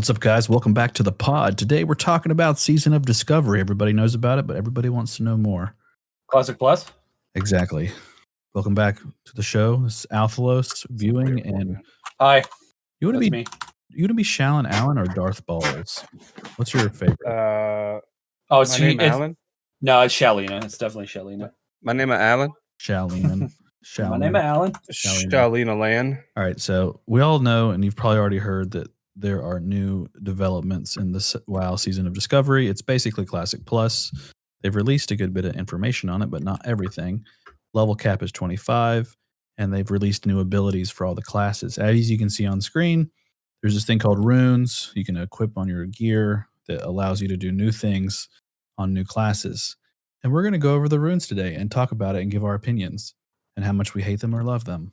What's up, guys? Welcome back to the pod. Today we're talking about Season of Discovery. Everybody knows about it, but everybody wants to know more. Classic Plus? Exactly. Welcome back to the show. This is Alphalos viewing, and hi. You want to That's be me. You want to be Shallon Allen or Darth Balls? What's your favorite? It's my name Alan. No, it's Shalina. It's definitely Shalina. My name is Alan. Shallina. My name is Alan. Shalina Land. All right, so we all know, and you've probably already heard, that there are new developments in this WoW Season of Discovery. It's basically Classic Plus. They've released a good bit of information on it, but not everything. Level cap is 25, and they've released new abilities for all the classes. As you can see on screen, there's this thing called runes you can equip on your gear that allows you to do new things on new classes. And we're going to go over the runes today and talk about it and give our opinions and how much we hate them or love them.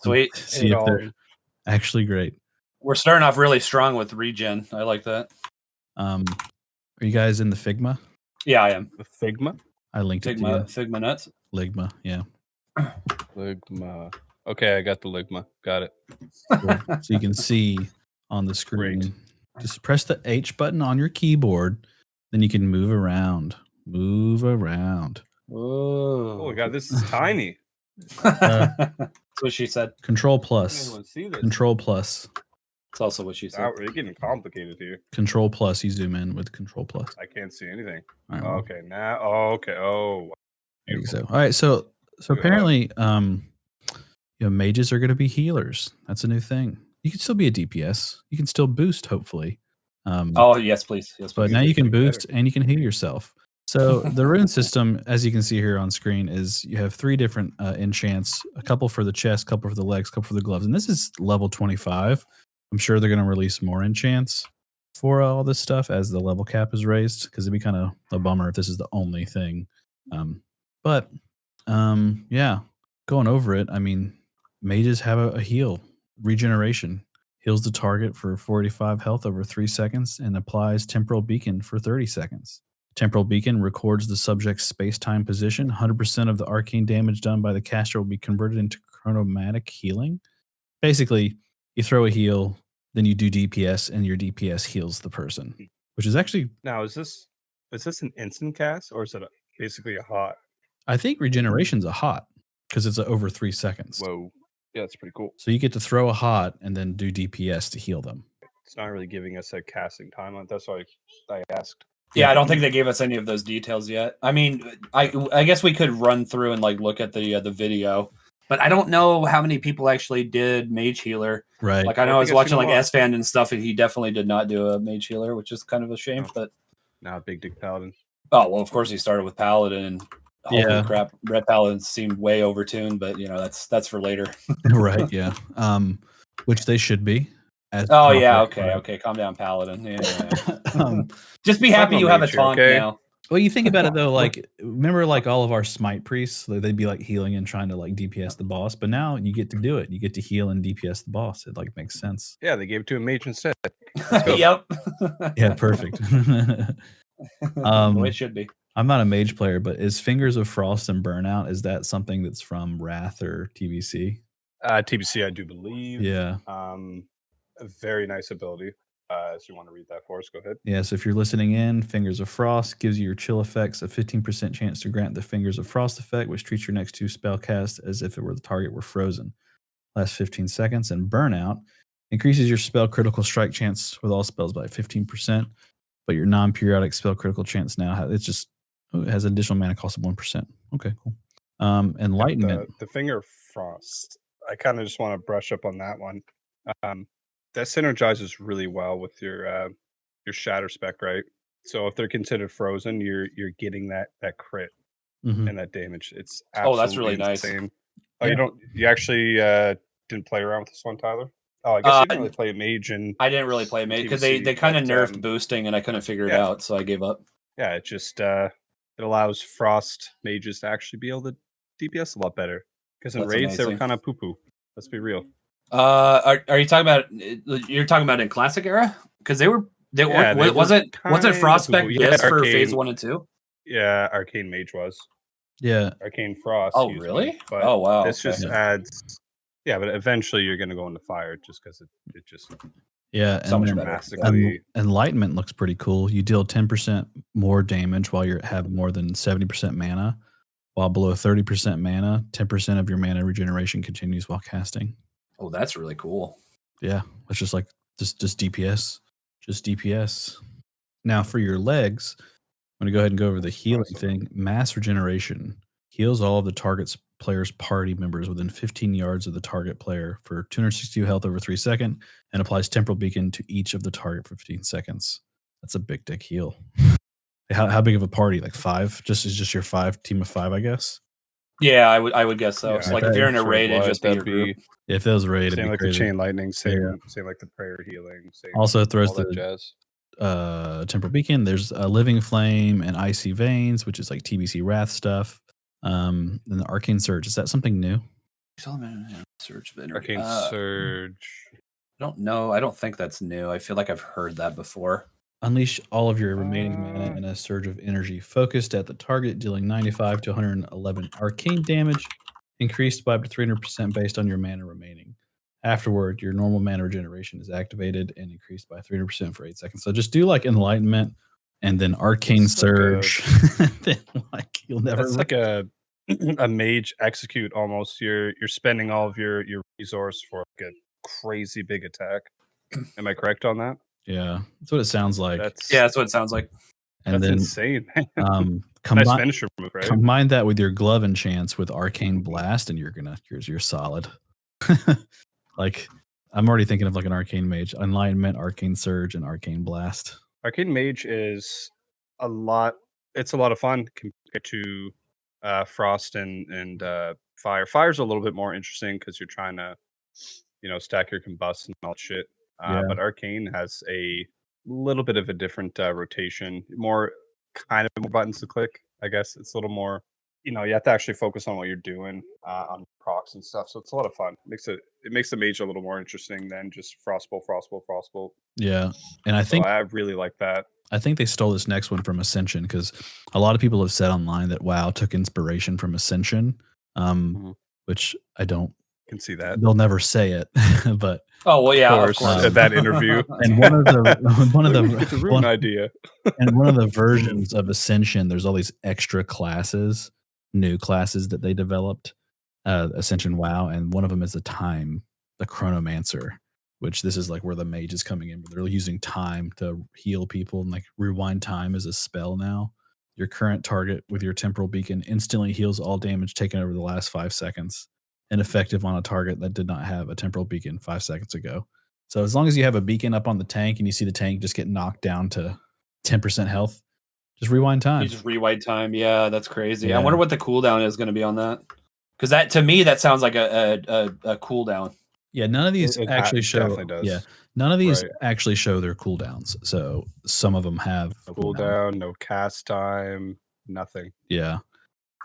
Sweet. See if they're actually great. We're starting off really strong with regen. I like that. Are you guys in the Figma? Yeah, I am. The Figma? I linked it to you. Figma nuts? Ligma, yeah. Ligma. Okay, I got the Ligma. Got it. So you can see on the screen. Great. Just press the H button on your keyboard, then you can move around. Move around. Oh my god, this is tiny. That's what she said. Control plus. Control plus. That's also what she said. We're getting complicated here. Control plus. You zoom in with Control plus. I can't see anything. Right, okay, now. Oh, okay. Oh. I think so. All right. So apparently, mages are going to be healers. That's a new thing. You can still be a DPS. You can still boost, hopefully. Yes, please. Yes, please. But now you can boost and you can heal yourself. So the rune system, as you can see here on screen, is you have 3 different enchants, a couple for the chest, a couple for the legs, a couple for the gloves. And this is level 25. I'm sure they're going to release more enchants for all this stuff as the level cap is raised, because it'd be kind of a bummer if this is the only thing. Yeah, going over it, I mean, mages have a heal. Regeneration. Heals the target for 45 health over 3 seconds and applies Temporal Beacon for 30 seconds. Temporal Beacon records the subject's space-time position. 100% of the arcane damage done by the caster will be converted into chronomatic healing. Basically, you throw a heal, then you do DPS, and your DPS heals the person, which is actually... Now, is this an instant cast, or is it basically a hot? I think regeneration's a hot, because it's over 3 seconds. Whoa. Yeah, that's pretty cool. So you get to throw a hot and then do DPS to heal them. It's not really giving us a casting timeline. That's why I asked. Yeah, I don't think they gave us any of those details yet. I mean, I guess we could run through and look at the video, but I don't know how many people actually did Mage Healer. Right. Like I know I was watching S-Fan and stuff, and he definitely did not do a Mage Healer, which is kind of a shame. But now Big Dick Paladin. Oh well, of course he started with Paladin, and holy crap, Red Paladins seemed way overtuned, but that's for later. Right. Yeah. Which they should be. Okay. Calm down, Paladin. Yeah. Just be happy you have a taunt now. Well, you think about it though, remember all of our smite priests, they'd be healing and trying to DPS the boss, but now you get to do it. You get to heal and DPS the boss. It makes sense. Yeah, they gave it to a mage instead. Yep. Yeah, perfect. The way it should be. I'm not a mage player, but is Fingers of Frost and Burnout, is that something that's from Wrath or TBC? TBC, I do believe. Yeah. A very nice ability. So you want to read that for us? Go ahead. Yeah, so if you're listening in, Fingers of Frost gives you your chill effects a 15% chance to grant the Fingers of Frost effect, which treats your next 2 spell cast as if the target were frozen. Lasts 15 seconds. And Burnout increases your spell critical strike chance with all spells by 15%, but your non-periodic spell critical chance now it has additional mana cost of 1%. Okay, cool. Enlightenment. The Finger of Frost. I kind of just want to brush up on that one. That synergizes really well with your shatter spec, right? So if they're considered frozen, you're getting that crit and that damage. It's absolutely that's really insane. Nice. Oh, yeah. You actually didn't play around with this one, Tyler? Oh, I guess you didn't really play Mage and I didn't really play Mage because they kind of nerfed boosting and I couldn't figure it out, so I gave up. Yeah, it just it allows Frost mages to actually be able to DPS a lot better. Because in raids they were kind of poo poo. Let's be real. Are you talking about? You're talking about in Classic era? Because wasn't Frost spec for phase 1 and 2? Yeah, Arcane Mage was. Yeah, Arcane Frost. Oh really? But oh wow. This just adds. Yeah, but eventually you're going to go into fire just because it just Yeah, So and much then better. dramatically. Enlightenment looks pretty cool. You deal 10% more damage while you have more than 70% mana. While below 30% mana, 10% of your mana regeneration continues while casting. Oh, that's really cool. Yeah, it's just like just DPS, just DPS. Now for your legs, I'm gonna go ahead and go over the healing Awesome. thing. Mass regeneration heals all of the target's player's party members within 15 yards of the target player for 262 health over 3 seconds, and applies temporal beacon to each of the target for 15 seconds. That's a big dick heal. How big of a party? Like 5? Just your 5 team of 5, I guess. Yeah, I would guess so. Yeah, so I like if you're in a sure raid, it'd would. just be your That'd group. If that was raid, it'd Same be like crazy. the chain lightning, same Yeah. same like the prayer healing, same Also throws all that the jazz. temporal beacon. There's a living flame and icy veins, which is like TBC wrath stuff. And the arcane surge, is that something new? Surge of energy. Arcane Surge. I don't know. I don't think that's new. I feel like I've heard that before. Unleash all of your remaining mana in a surge of energy focused at the target, dealing 95 to 111 arcane damage, increased by up to 300% based on your mana remaining. Afterward, your normal mana regeneration is activated and increased by 300% for 8 seconds. So just do like Enlightenment and then Arcane It's like Surge. Then like you'll never. That's like a mage execute almost. You're spending all of your resource for like a crazy big attack. Am I correct on that? Yeah, that's what it sounds like. That's what it sounds like. And that's then insane. nice Finisher move, right? Combine that with your glove enchants with Arcane Blast, and you're solid. Like I'm already thinking of like an Arcane Mage, Enlightenment, Arcane Surge, and Arcane Blast. Arcane Mage is a lot. It's a lot of fun compared to Frost and Fire. Fire's a little bit more interesting because you're trying to, stack your combust and all that shit. But Arcane has a little bit of a different rotation, more buttons to click. I guess it's a little more. You have to actually focus on what you're doing on procs and stuff. So it's a lot of fun. It makes the mage a little more interesting than just Frostbolt. Yeah, and I really like that. I think they stole this next one from Ascension because a lot of people have said online that WoW took inspiration from Ascension, which I don't. Can see that. They'll never say it, but of course. At that interview, and one of the idea, and one of the versions of Ascension, there's all these extra classes, new classes that they developed, Ascension WoW, and one of them is the Chronomancer, which this is like where the mage is coming in, where they're using time to heal people, and like rewind time is a spell now. Your current target with your temporal beacon instantly heals all damage taken over the last 5 seconds, and effective on a target that did not have a temporal beacon 5 seconds ago. So as long as you have a beacon up on the tank and you see the tank just get knocked down to 10% health, just rewind time. You just rewind time. Yeah, that's crazy. Yeah. I wonder what the cooldown is going to be on that. Because that, to me, that sounds like a cooldown. Yeah, none of these actually show. Definitely does. Yeah, none of these actually show their cooldowns. So some of them have no cooldown, no cast time, nothing. Yeah.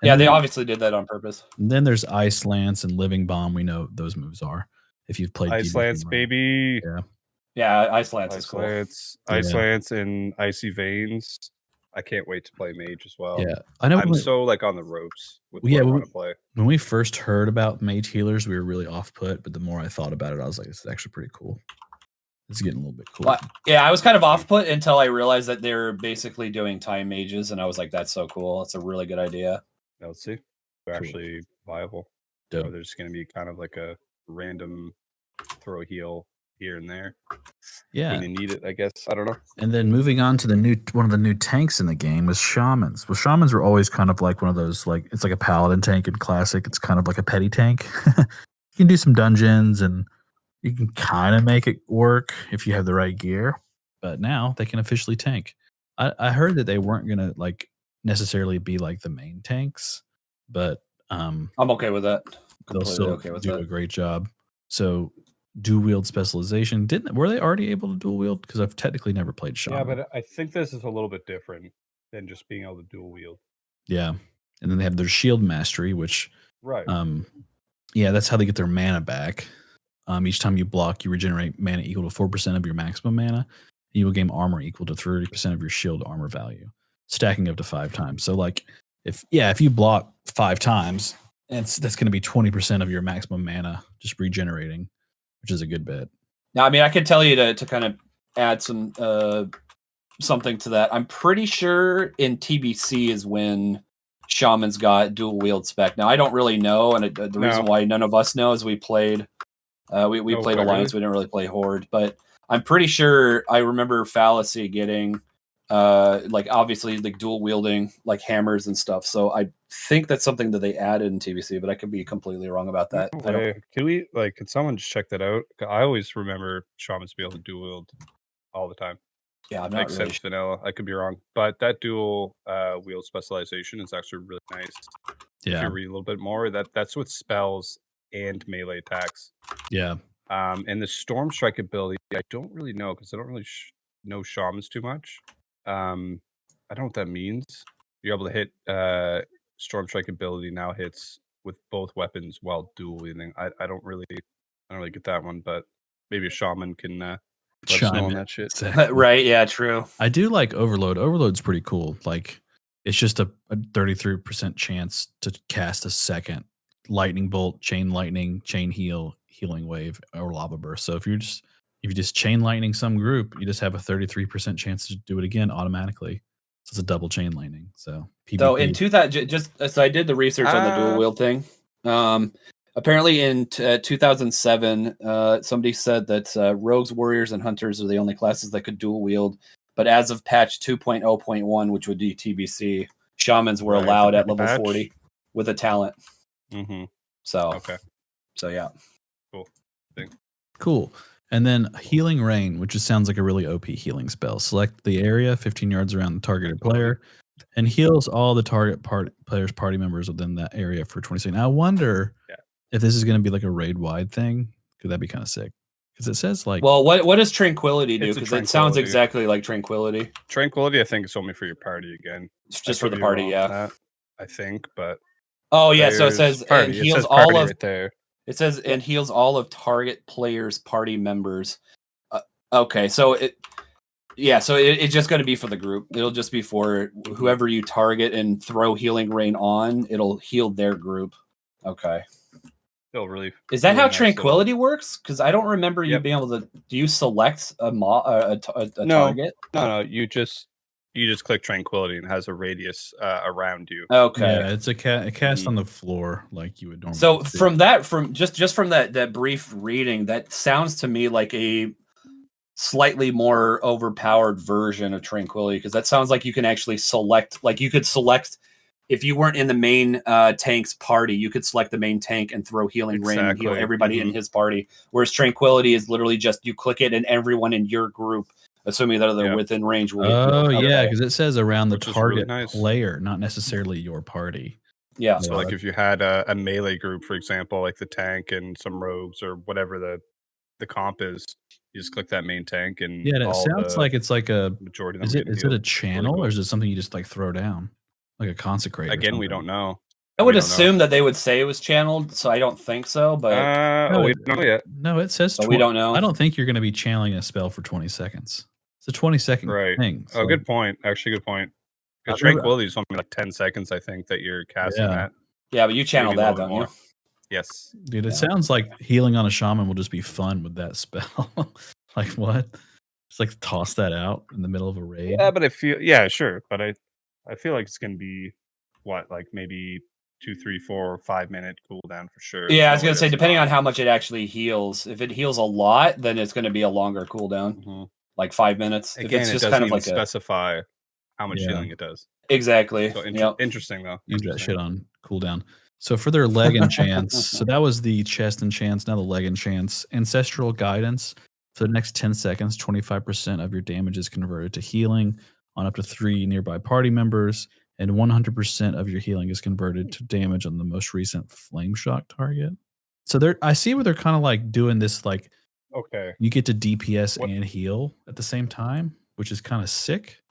And they obviously did that on purpose. Then there's Ice Lance and Living Bomb. We know those moves are. If you've played Ice Lance, baby. Yeah, Ice Lance is cool. Ice Lance and Icy Veins. I can't wait to play Mage as well. Yeah, I know. I'm so like on the ropes with what I want to play. When we first heard about Mage healers, we were really off put. But the more I thought about it, I was like, "This is actually pretty cool. It's getting a little bit cool." Well, yeah, I was kind of off put until I realized that they're basically doing time mages, and I was like, "That's so cool. That's a really good idea." Now, let's see. They're actually viable. Dope. Or they're just going to be kind of like a random throw heal here and there. Yeah, when you need it, I guess. I don't know. And then moving on to one of the new tanks in the game was Shamans. Well, Shamans were always kind of like one of those, like it's like a Paladin tank in Classic. It's kind of like a petty tank. You can do some dungeons and you can kind of make it work if you have the right gear. But now they can officially tank. I heard that they weren't gonna like necessarily be like the main tanks, but I'm okay with that. They'll still do a great job. So dual wield specialization. Were they already able to dual wield? Because I've technically never played Shaman. Yeah, but I think this is a little bit different than just being able to dual wield. Yeah. And then they have their shield mastery, which yeah, that's how they get their mana back. Each time you block, you regenerate mana equal to 4% of your maximum mana. You will gain armor equal to 30% of your shield armor value, stacking up to 5 times. So like if you block 5 times, that's going to be 20% of your maximum mana just regenerating, which is a good bit. Now, I mean, I could tell you to kind of add some something to that. I'm pretty sure in TBC is when Shamans got dual wield spec. Now, I don't really know, and the reason why none of us know is we played we played Alliance. Really? We didn't really play Horde, but I'm pretty sure I remember Fallacy getting like obviously like dual wielding like hammers and stuff. So I think that's something that they added in TBC, but I could be completely wrong about that. Can someone just check that out? I always remember Shamans be able to dual wield all the time. Yeah, I'm not Makes sense, vanilla. I could be wrong, but that dual wield specialization is actually really nice. Yeah, if you read a little bit more, that's with spells and melee attacks. Yeah. And the Storm Strike ability, I don't really know because I don't really know Shamans too much. I don't know what that means. You're able to hit Storm Strike ability now hits with both weapons while dual wielding. I don't really get that one, but maybe a shaman can let us know on that shit. Exactly. Right? Yeah, true. I do like Overload. Overload's pretty cool. Like it's just a 33% chance to cast a second lightning bolt, chain lightning, chain healing wave, or lava burst. So if you just chain lightning some group, you just have a 33% chance to do it again automatically. So it's a double chain lightning. So PvP. So in 2000, so I did the research on the dual wield thing. Apparently in 2007, somebody said that rogues, warriors, and hunters are the only classes that could dual wield. But as of patch 2.0.1, which would be TBC, shamans were allowed at level 40 with a talent. Mm-hmm. So okay. So yeah. Cool. And then Healing Rain, which just sounds like a really OP healing spell. Select the area 15 yards around the targeted player and heals all the target player's party members within that area for 20 seconds. Now, I wonder if this is going to be like a raid-wide thing. Could that be kind of sick? Because it says like... Well, what does Tranquility do? Because it sounds exactly like Tranquility. Tranquility, I think, is only for your party again. It's just for the party, yeah. I think, but... Oh, yeah, so it says and heals all of... Right there. It says and heals all of target players' party members. Okay, so it's just going to be for the group. It'll just be for whoever you target and throw Healing Rain on. It'll heal their group. Okay. Is that how Tranquility works? Because I don't remember you being able to. Do you select a target? No. You just click Tranquility and it has a radius around you. Okay. Yeah, it's a cast on the floor like you would normally. So from that brief reading, that sounds to me like a slightly more overpowered version of Tranquility, because that sounds like you can actually select. Like you could select if you weren't in the main tank's party, you could select the main tank and throw Healing Rain and heal everybody in his party. Whereas Tranquility is literally just you click it and everyone in your group, assuming that they're within range, will get healed. Yeah, because it says around the target player, not necessarily your party. Yeah. So like if you had a melee group, for example, like the tank and some rogues or whatever the comp is, you just click that main tank and it sounds like it's like a majority of them. Is it a channel or is it something you just like throw down? Like a consecrate. Again, we don't know. I would assume that they would say it was channeled, so I don't think so. But we don't know yet. No, it says we don't know. I don't think you're going to be channeling a spell for 20 seconds. It's a 20-second thing. So. Oh, good point. Actually, good point. Because Tranquility is something like 10 seconds, I think, that you're casting that. Yeah, but you channel that, don't you? Yes. Dude, it sounds like healing on a shaman will just be fun with that spell. Like what? Just like toss that out in the middle of a raid. Yeah, but sure. But I feel like it's gonna be like maybe 2, 3, 4, 5 minute cooldown for sure. Yeah, I was gonna say depending on how much it actually heals. If it heals a lot, then it's gonna be a longer cooldown, like 5 minutes. Again, if it's just kind of like specify how much healing it does. Exactly. So interesting though. Use that shit on cooldown. So for their leg enchants, so that was the chest enchants. Now the leg enchants. Ancestral Guidance. For the next 10 seconds, 25% of your damage is converted to healing on up to 3 nearby party members, and 100% of your healing is converted to damage on the most recent flame shock target. So I see where they're kind of like doing this, like, you get to DPS and heal at the same time, which is kind of sick.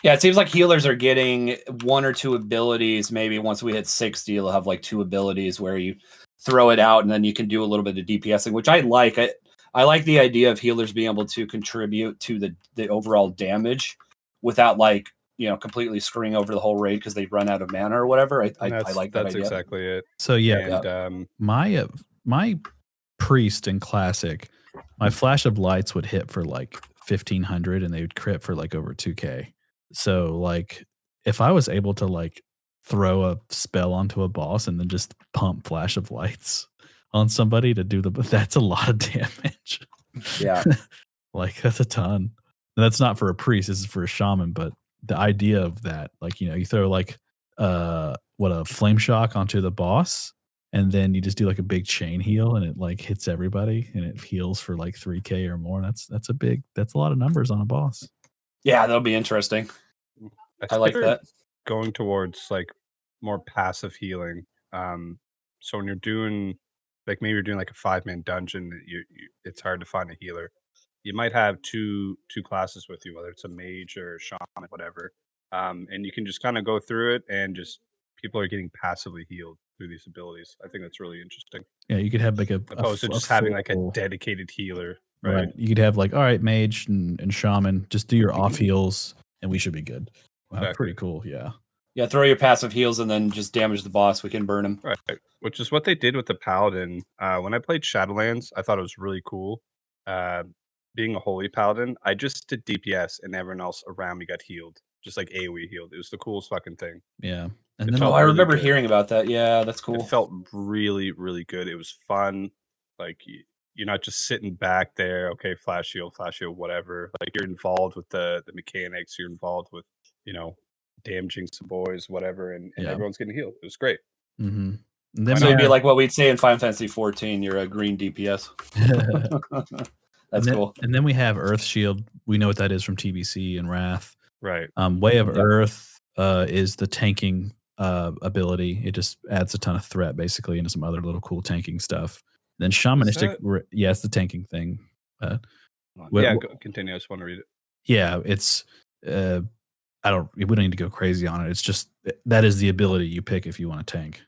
Yeah, it seems like healers are getting 1 or 2 abilities. Maybe once we hit 60, you'll have like 2 abilities where you throw it out and then you can do a little bit of DPSing, which I like. I like the idea of healers being able to contribute to the overall damage without like, completely screwing over the whole raid because they run out of mana or whatever. I like that idea. That's exactly it. So my priest in Classic my flash of lights would hit for like 1,500 and they would crit for like over 2K. So like if I was able to like throw a spell onto a boss and then just pump flash of lights on somebody to do that's a lot of damage. Yeah. Like that's a ton. And that's not for a priest, this is for a shaman, but the idea of that, like, you know, you throw like a flame shock onto the boss and then you just do like a big chain heal and it like hits everybody and it heals for like 3K or more. That's a lot of numbers on a boss. Yeah, that'll be interesting. I like that. Going towards like more passive healing. So when you're doing like maybe you're doing like a 5-man dungeon, it's hard to find a healer. You might have two classes with you, whether it's a mage or a shaman, whatever. And you can just kind of go through it and just people are getting passively healed through these abilities. I think that's really interesting. Yeah, you could have like opposed to just having like a dedicated healer. Right. You could have like, all right, mage and shaman, just do your off heals and we should be good. Wow, exactly. Pretty cool. Yeah. Yeah, throw your passive heals and then just damage the boss. We can burn him. Right. Which is what they did with the paladin. When I played Shadowlands, I thought it was really cool. Being a holy paladin, I just did DPS and everyone else around me got healed. Just like AoE healed. It was the coolest fucking thing. Yeah. And then I remember hearing about that. Yeah, that's cool. It felt really, really good. It was fun. Like you're not just sitting back there, okay, flash shield, whatever. Like you're involved with the mechanics, you're involved with, you know, damaging some boys, whatever, and everyone's getting healed. It was great. Mm-hmm. So it'd be like what we'd say in Final Fantasy 14, you're a green DPS. That's cool. And then we have Earth Shield. We know what that is from TBC and Wrath. Right. Way of Earth is the tanking ability. It just adds a ton of threat, basically, into some other little cool tanking stuff. Then shamanistic, it's the tanking thing. Continue. I just want to read it. Yeah, it's. We don't need to go crazy on it. It's just that is the ability you pick if you want to tank.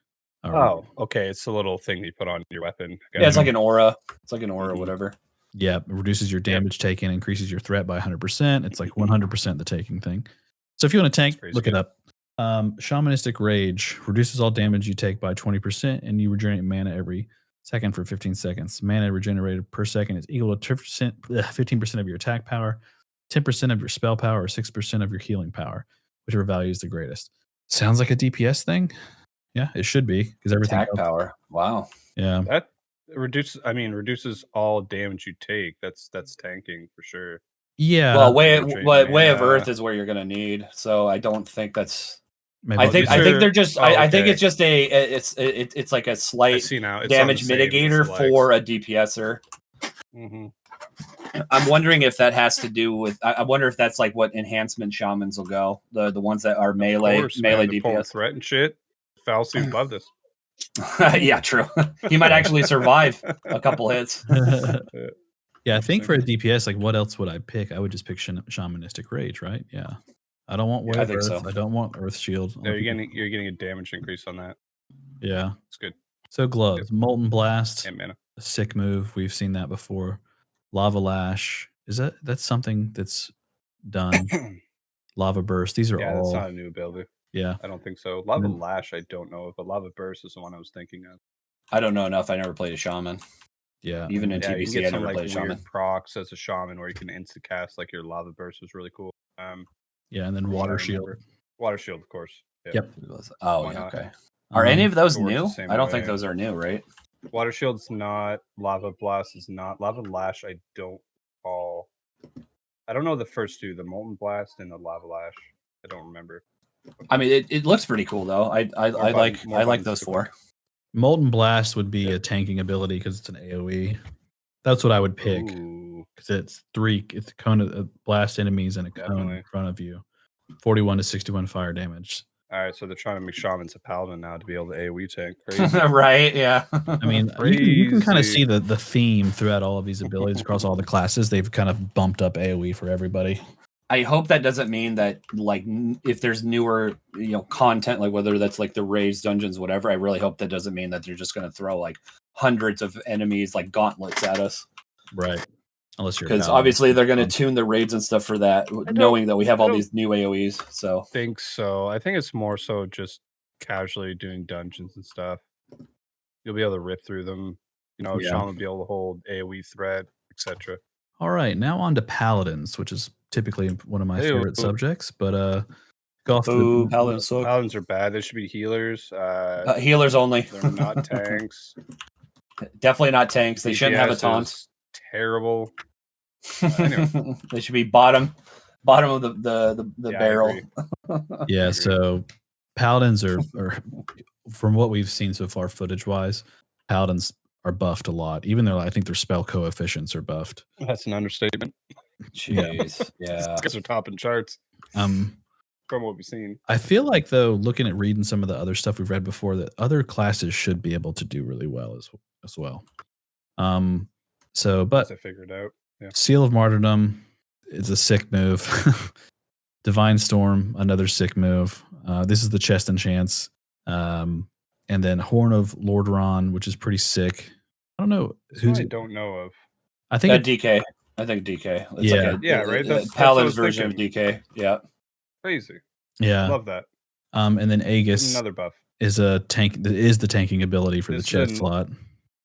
Oh, okay. It's a little thing you put on your weapon. Yeah, it's like an aura. It's like an aura, or whatever. Yeah, it reduces your damage taken, increases your threat by 100%. It's like 100% the taking thing. So if you want to tank, look it up. Shamanistic Rage reduces all damage you take by 20%, and you regenerate mana every second for 15 seconds. Mana regenerated per second is equal to 15% of your attack power, 10% of your spell power, or 6% of your healing power, whichever value is the greatest. Sounds like a DPS thing. Yeah, it should be because everything attack power. Wow. Yeah. That reduces all damage you take. That's tanking for sure. Yeah. Well, way of Earth is where you're gonna need. So I don't think that's. I think they're just. I think it's just it's like a slight damage mitigator for a DPSer. Mm-hmm. I'm wondering if that has to do with. I wonder if that's like what enhancement shamans will go. The ones that are melee DPS threat and shit. Fallacy above this. Yeah, true. He might actually survive a couple hits. Yeah, I think for a DPS, like what else would I pick? I would just pick Shamanistic Rage, right? Yeah. I don't want Way of Earth. So. I don't want Earth Shield. No, you're getting a damage increase on that. Yeah. It's good. So gloves. Molten Blast. And mana. A sick move. We've seen that before. Lava Lash. That's something that's done. Lava Burst. These are all. That's not a new ability. Yeah. I don't think so. Lava Lash, I don't know, but Lava Burst is the one I was thinking of. I don't know enough. I never played a shaman. Yeah. Even in TBC, you can get I never played a shaman. Procs as a shaman where you can insta cast, like your Lava Burst was really cool. Yeah, and then Water Shield. Water Shield, of course. Yeah. Yep. Oh, yeah, okay. Are any of those new? I don't think those are new, right? Water Shield's not. Lava Blast is not. Lava Lash, I don't recall. I don't know the first two, the Molten Blast and the Lava Lash. I don't remember. I mean, it looks pretty cool though. I like those four. Molten Blast would be a tanking ability because it's an AoE. That's what I would pick because it's a cone of blast enemies and a cone in front of you. 41 to 61 fire damage. All right, so they're trying to make shamans a paladin now to be able to AoE tank. Crazy. Right? Yeah. I mean, you can kind of see the theme throughout all of these abilities across all the classes. They've kind of bumped up AoE for everybody. I hope that doesn't mean that, like, if there's newer, content, like whether that's like the raids, dungeons, whatever. I really hope that doesn't mean that they're just going to throw like hundreds of enemies, like gauntlets, at us. Right. Unless you're because obviously they're going to tune the raids and stuff for that, knowing that we have all these new AoEs. So I think so. I think it's more so just casually doing dungeons and stuff. You'll be able to rip through them. Shaman will be able to hold AoE threat, etc. All right, now on to paladins, which is typically one of my favorite subjects. But go off Ooh, the paladins suck. Paladins are bad. They should be healers. Healers only. They're not tanks. Definitely not tanks. They shouldn't have a DPS taunt. is terrible. Anyway. They should be bottom of the Yeah, I barrel. agree. yeah. So paladins are from what we've seen so far, footage wise, paladins are buffed a lot. Even though I think their spell coefficients are buffed. That's an understatement. Jeez, yeah. These guys are topping charts. From what we've seen. I feel like though, looking at reading some of the other stuff we've read before, that other classes should be able to do really well as well. But I figured out. Yeah. Seal of Martyrdom is a sick move. Divine Storm, another sick move. This is the chest enchants. And then Horn of Lordran, which is pretty sick. I don't know who's I don't know of. I think DK. I think DK. It's yeah, like right. That's Paladin's version thinking. of DK. Yeah. Crazy. Yeah. Love that. And then Aegis, another buff, is a tank. Is the tanking ability for the chest slot.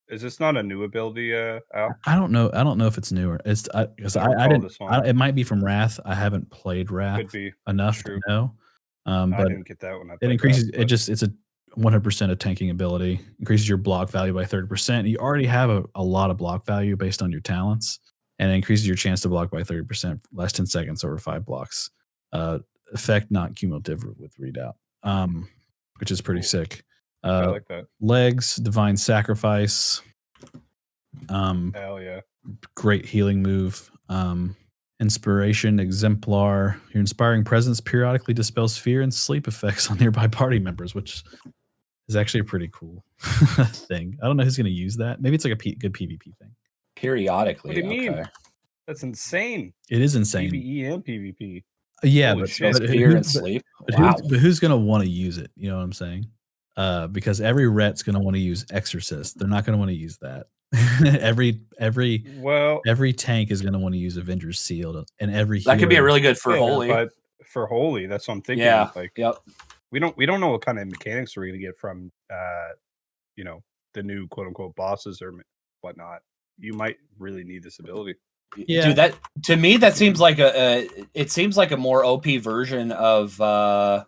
Is this not a new ability, Al? I don't know. I don't know if it's newer. It's because I didn't. It might be from Wrath. I haven't played Wrath enough to know. But I didn't get that one. It increases. Wrath, it's a 100% of tanking ability. Increases your block value by 30%. You already have a lot of block value based on your talents, and it increases your chance to block by 30%. Last 10 seconds over 5 blocks. Effect not cumulative with readout. Which is pretty sick. I like that. Legs, Divine Sacrifice. Hell yeah. Great healing move. Inspiration, Exemplar. Your inspiring presence periodically dispels fear and sleep effects on nearby party members, which is actually a pretty cool thing. I don't know who's going to use that. Maybe it's like a good PvP thing. Periodically. What do you mean? That's insane. It is insane. PvE and PvP. Yeah, but fear and sleep. Wow. But who's going to want to use it? You know what I'm saying? Because every ret's going to want to use Exorcist. They're not going to want to use that. every tank is going to want to use Avengers Sealed, and every that could be a really good for Holy. But for Holy, that's what I'm thinking. Yeah. Like, yep. We don't know what kind of mechanics we're going to get from, the new quote unquote bosses or whatnot. You might really need this ability. Yeah, dude, that to me that seems like a more OP version of Fear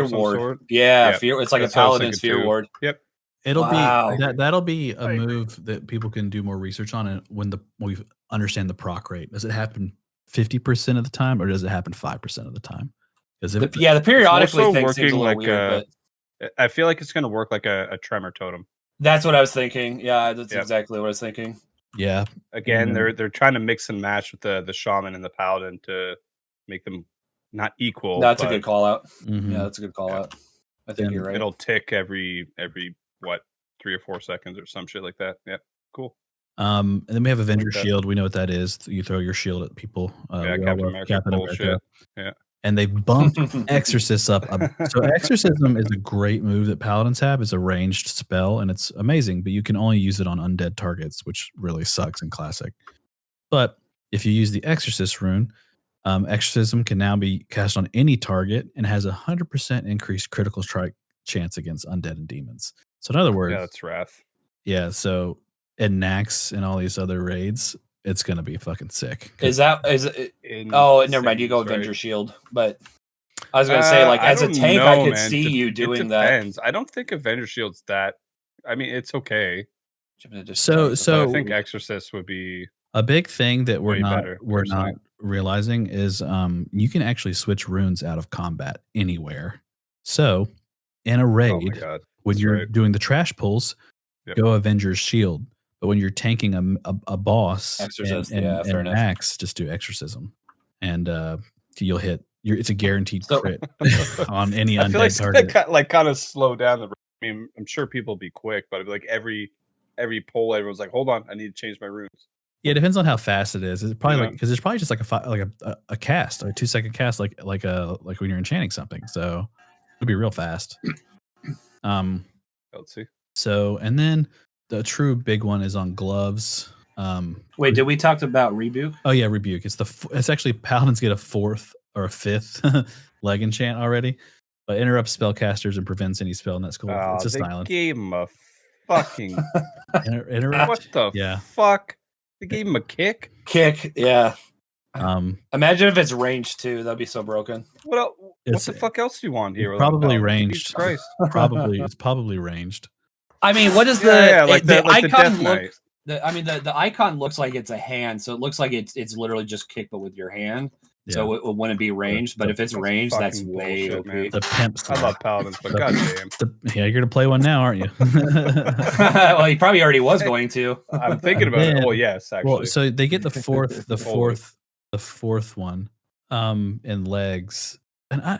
Ward. Yeah, Fear. It's like a Paladin's Fear Ward. Yep. It'll be that'll be a move that people can do more research on, and when we understand the proc rate. Does it happen 50% of the time, or does it happen 5% of the time? Because the periodically thing seems a little weird, but I feel like it's going to work like a tremor totem. That's what I was thinking. Yeah, that's exactly what I was thinking. Yeah. Again, they're trying to mix and match with the shaman and the paladin to make them not equal. That's a good call out. Mm-hmm. Yeah, that's a good call out. I think you're right. It'll tick every 3 or 4 seconds or some shit like that. Yeah, cool. And then we have Avenger Shield. We know what that is. You throw your shield at people. Captain America. Yeah. And they bumped Exorcist up. So Exorcism is a great move that Paladins have. It's a ranged spell, and it's amazing, but you can only use it on undead targets, which really sucks in Classic. But if you use the Exorcist rune, Exorcism can now be cast on any target and has 100% increased critical strike chance against undead and demons. So in other words... Yeah, that's Wrath. Yeah, so in Nax and all these other raids... It's gonna be fucking sick. Is it? Oh, never mind. You go Avenger Shield, but I was gonna say, like, as a tank, I could see you doing that. I don't think Avenger Shield's that. I mean, it's okay. So I think Exorcist would be a big thing that we're not realizing is you can actually switch runes out of combat anywhere. So in a raid, when you're doing the trash pulls, go Avenger's Shield. But when you're tanking a boss Exorcist, and an axe, just do Exorcism, and you'll hit. It's a guaranteed crit on any undead target. Like kind of slow down the. I mean, I'm sure people will be quick, but like every pull, everyone's like, "Hold on, I need to change my runes." Yeah, it depends on how fast it is. It's probably because there's probably just like a cast or a 2-second cast, like when you're enchanting something. So it'll be real fast. Let's see. So and then. The true big one is on gloves. Wait, did we talk about Rebuke? Oh yeah, Rebuke. It's actually Paladins get a 4th or a 5th leg enchant already, but interrupts spellcasters and prevents any spell. And that's cool. It's a silence. Gave him a fucking interrupt. What the fuck? They gave him a kick. Kick, yeah. Um, Imagine if it's ranged too. That'd be so broken. What It's- the fuck else do you want here? it's probably without a paladin? ranged. Jesus Christ. It's probably ranged. I mean, what does like the icon Death look? Knight. The icon looks like it's a hand, so it looks like it's literally just kick, but with your hand. Yeah. So it wouldn't be ranged. But if it's That's ranged, that's fucking way bullshit, OP. man. The pimps. I love paladins, but goddamn, Yeah, you're gonna play one now, aren't you? Well, he probably already was going to. I'm thinking about it. Man. Oh yes, actually. Well, so they get the fourth one, in legs, and I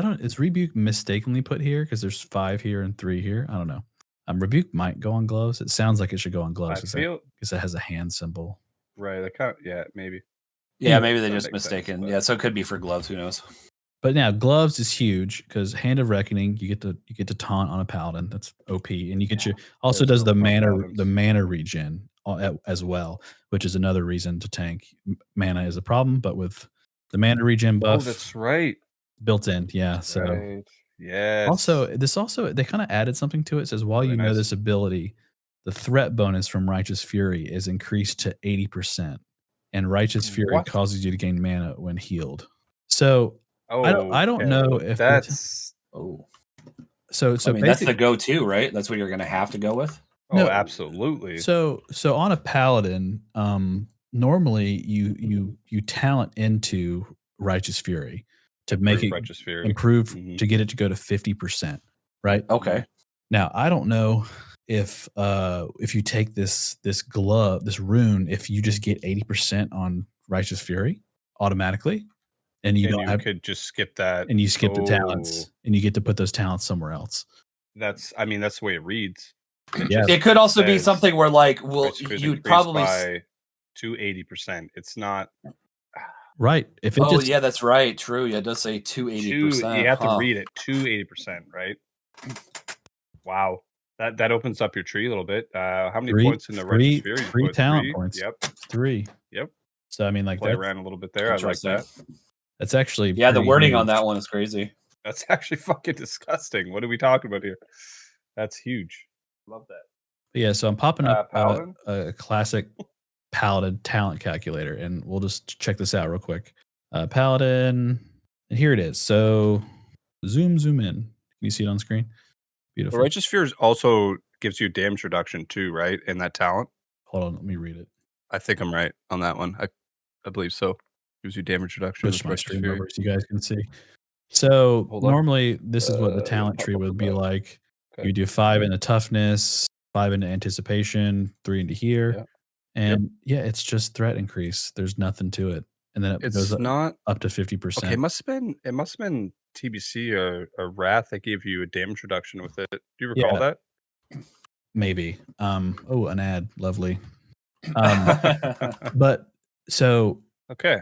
don't. Is rebuke mistakenly put here because there's 5 here and 3 here? I don't know. Rebuke might go on gloves. It sounds like it should go on gloves because it has a hand symbol. Right. Maybe. Yeah, maybe they That just makes sense, mistaken. but- Yeah, so it could be for gloves. Who knows? But now gloves is huge because Hand of Reckoning, you get to taunt on a paladin. That's OP, and you get your also There's does the no mana paladins. regen as well, which is another reason to tank. Mana is a problem, but with the mana regen buff, Oh, that's right. built in, yeah. So Right. Yes. also they kind of added something to it. It says while Really you know nice. this ability, the threat bonus from Righteous Fury is increased to 80%, and Righteous Fury What? causes you to gain mana when healed. So Oh, I don't okay. know if that's. Oh, so I mean, that's the go-to, right? That's what you're going to have to go with. Oh, No, absolutely. So on a paladin, normally you talent into Righteous Fury to make it Righteous Fury. improve Mhm. to get it to go to 50%, right? Okay. Now I don't know if you take this glove, this rune, if you just get 80% on Righteous Fury automatically, and you could just skip that, and you skip the talents, and you get to put those talents somewhere else. That's the way it reads. Yeah. It could also be says something where, like, well, Righteous Fury is you'd increased probably. by to 80%. It's not Right. If it Oh, just yeah, that's right. True. Yeah, it does say to 80%. you have to read it to 80%, right? Wow. That opens up your tree a little bit. How many points in the Righteous Fury? You Three put? talent 3? points. Yep. 3. Yep. So I mean, like Play around a little bit there. I like that. That's actually Yeah, the pretty wording on huge. that one is crazy. That's actually fucking disgusting. What are we talking about here? That's huge. Love that. But yeah, so I'm popping up Paladin? a classic Paladin talent calculator, and we'll just check this out real quick. Paladin, and here it is. So zoom in. Can you see it on screen? Beautiful. The Righteous Fury also gives you damage reduction too, right? In that talent. Hold on, let me read it. I think I'm right on that one. I believe so. Gives you damage reduction. Push my stream over so you guys can see. So Hold on. normally this is what the talent tree would be like. Okay. You do 5 into toughness, 5 into anticipation, 3 into here. Yeah. And it's just threat increase. There's nothing to it. And then it goes not up to 50%. okay. It must have been TBC or Wrath that gave you a damage reduction with it. Do you recall that? Maybe. An ad. Lovely. But so Okay.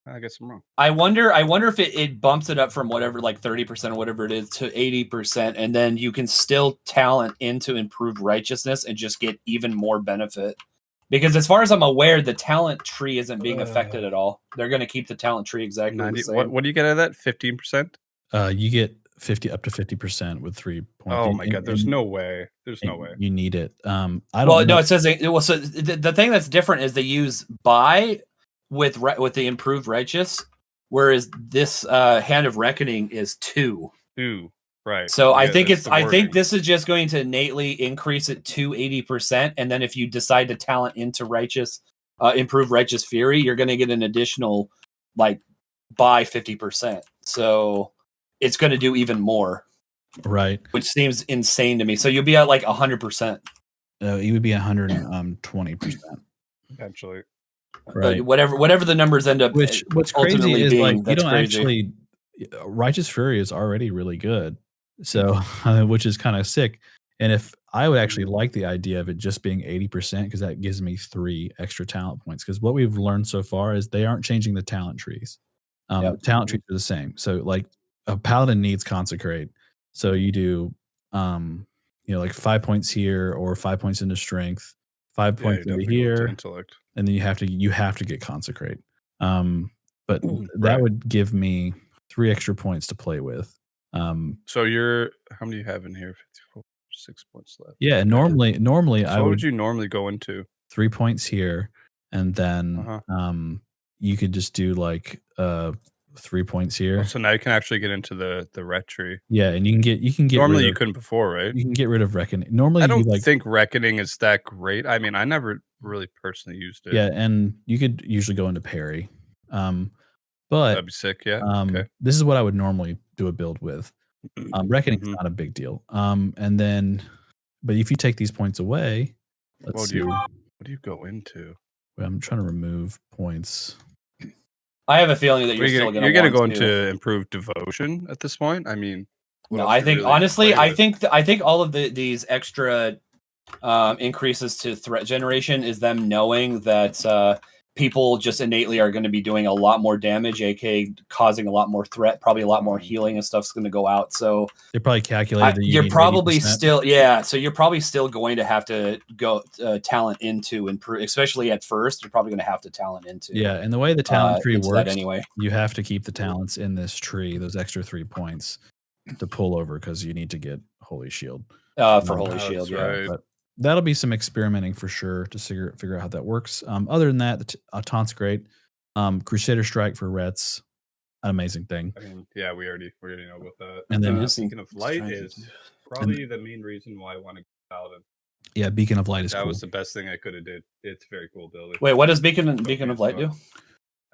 I guess I'm wrong. I wonder if it bumps it up from whatever, like 30% or whatever it is, to 80%, and then you can still talent into improved righteousness and just get even more benefit. Because as far as I'm aware, the talent tree isn't being affected at all. They're going to keep the talent tree exactly 90, the same. what do you get out of that? 15%? you get 50 up to 50% with 3 points. Oh my god, there's no way. There's no way. You need it. I don't know. Well, no, it says so the thing that's different is they use buy with the improved righteous, whereas this Hand of Reckoning is 2. 2. Right. So I think that's the I think wording. this is just going to innately increase it to 80%, and then if you decide to talent into righteous, improve righteous fury, you're going to get an additional like by 50%. So it's going to do even more, Right. which seems insane to me. So you'll be at like 100%. You would be 120%. Potentially. Right. Whatever the numbers end up. What's ultimately crazy is being, like you that's don't crazy. actually. Righteous Fury is already really good, so which is kind of sick. And if I would actually like the idea of it just being 80%, because that gives me 3 extra talent points. Because what we've learned so far is they aren't changing the talent trees. Talent trees are the same. So like a paladin needs consecrate. So you do, like 5 points here or 5 points into strength, 5 points into here, intellect, and then you have to get consecrate. But that right. would give me 3 extra points to play with. So you're how many do you have in here? 54, 6 points left. Yeah, normally So I what would would you normally go into? 3 points here, and then you could just do like 3 points here. So now you can actually get into the ret tree. Yeah, and you can get Normally rid you of, couldn't before, right? you can get rid of reckoning. Normally I don't you think reckoning is that great. I mean, I never really personally used it. yeah, and you could usually go into parry. But That'd be sick. Yeah. Okay. this is what I would normally do a build with. Reckoning's not a big deal. And then, but if you take these points away, let's see. What do you go into? I'm trying to remove points. I have a feeling that you're still going to. You're going to go into improved devotion at this point. I mean, no, I think really honestly, I think all of these extra increases to threat generation is them knowing that people just innately are going to be doing a lot more damage, aka causing a lot more threat, probably a lot more healing and stuff's going to go out. So they probably calculated that you're probably still so you're probably still going to have to go talent into improve, especially at first. You're probably going to have to talent into. Yeah, and the way the talent tree works, anyway, you have to keep the talents in this tree, those extra 3 points to pull over because you need to get Holy Shield. For Holy Shield, yeah. Right. But that'll be some experimenting for sure to figure out how that works. Other than that, the taunt's great. Crusader Strike for Rets, an amazing thing. I mean, yeah, we already know about that. And then Beacon of Light is probably the main reason why I want to go Paladin. Yeah, Beacon of Light is that cool. was the best thing I could have did. It's very cool ability. Wait, what does Beacon of Light do?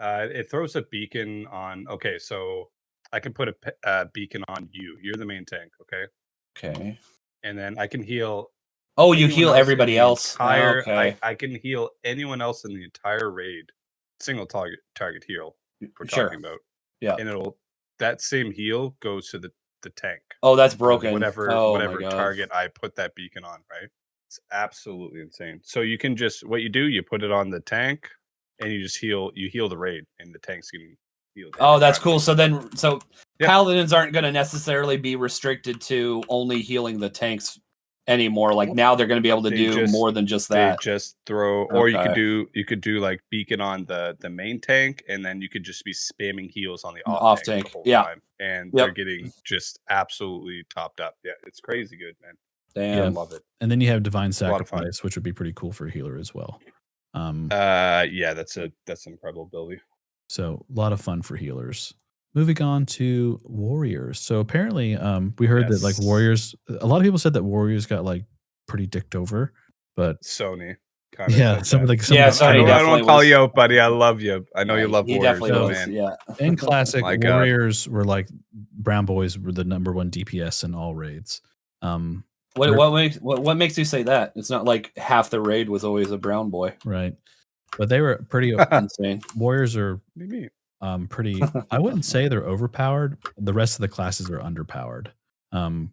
It throws a beacon on. Okay, so I can put a beacon on you. You're the main tank. Okay. And then I can heal. Oh, you heal everybody else. Okay. I can heal anyone else in the entire raid. Single target heal. We're talking about. Yeah. And that same heal goes to the tank. Oh, that's broken. Whatever target I put that beacon on, right? It's absolutely insane. So you can just what you do, you put it on the tank, and you just heal the raid, and the tank's getting healed. Oh, that's cool. So Paladins aren't going to necessarily be restricted to only healing the tanks anymore. Like now they're going to be able to do more than just that. They just throw, or you could do like beacon on the main tank, and then you could just be spamming heals on the off tank. The whole time. And they're getting just absolutely topped up. Yeah, it's crazy good, man. Damn, I love it. And then you have Divine Sacrifice, which would be pretty cool for a healer as well. Yeah, that's an incredible ability. So a lot of fun for healers. Moving on to warriors. So apparently, we heard that like warriors. A lot of people said that warriors got like pretty dicked over, but Sony. Sony. I don't want to call you out, buddy. I love you. I know you love warriors, man. Yeah. In classic, warriors were like brown boys were the #1 DPS in all raids. What makes you say that? It's not like half the raid was always a brown boy, right? But they were pretty insane. Warriors are pretty. I wouldn't say they're overpowered. The rest of the classes are underpowered.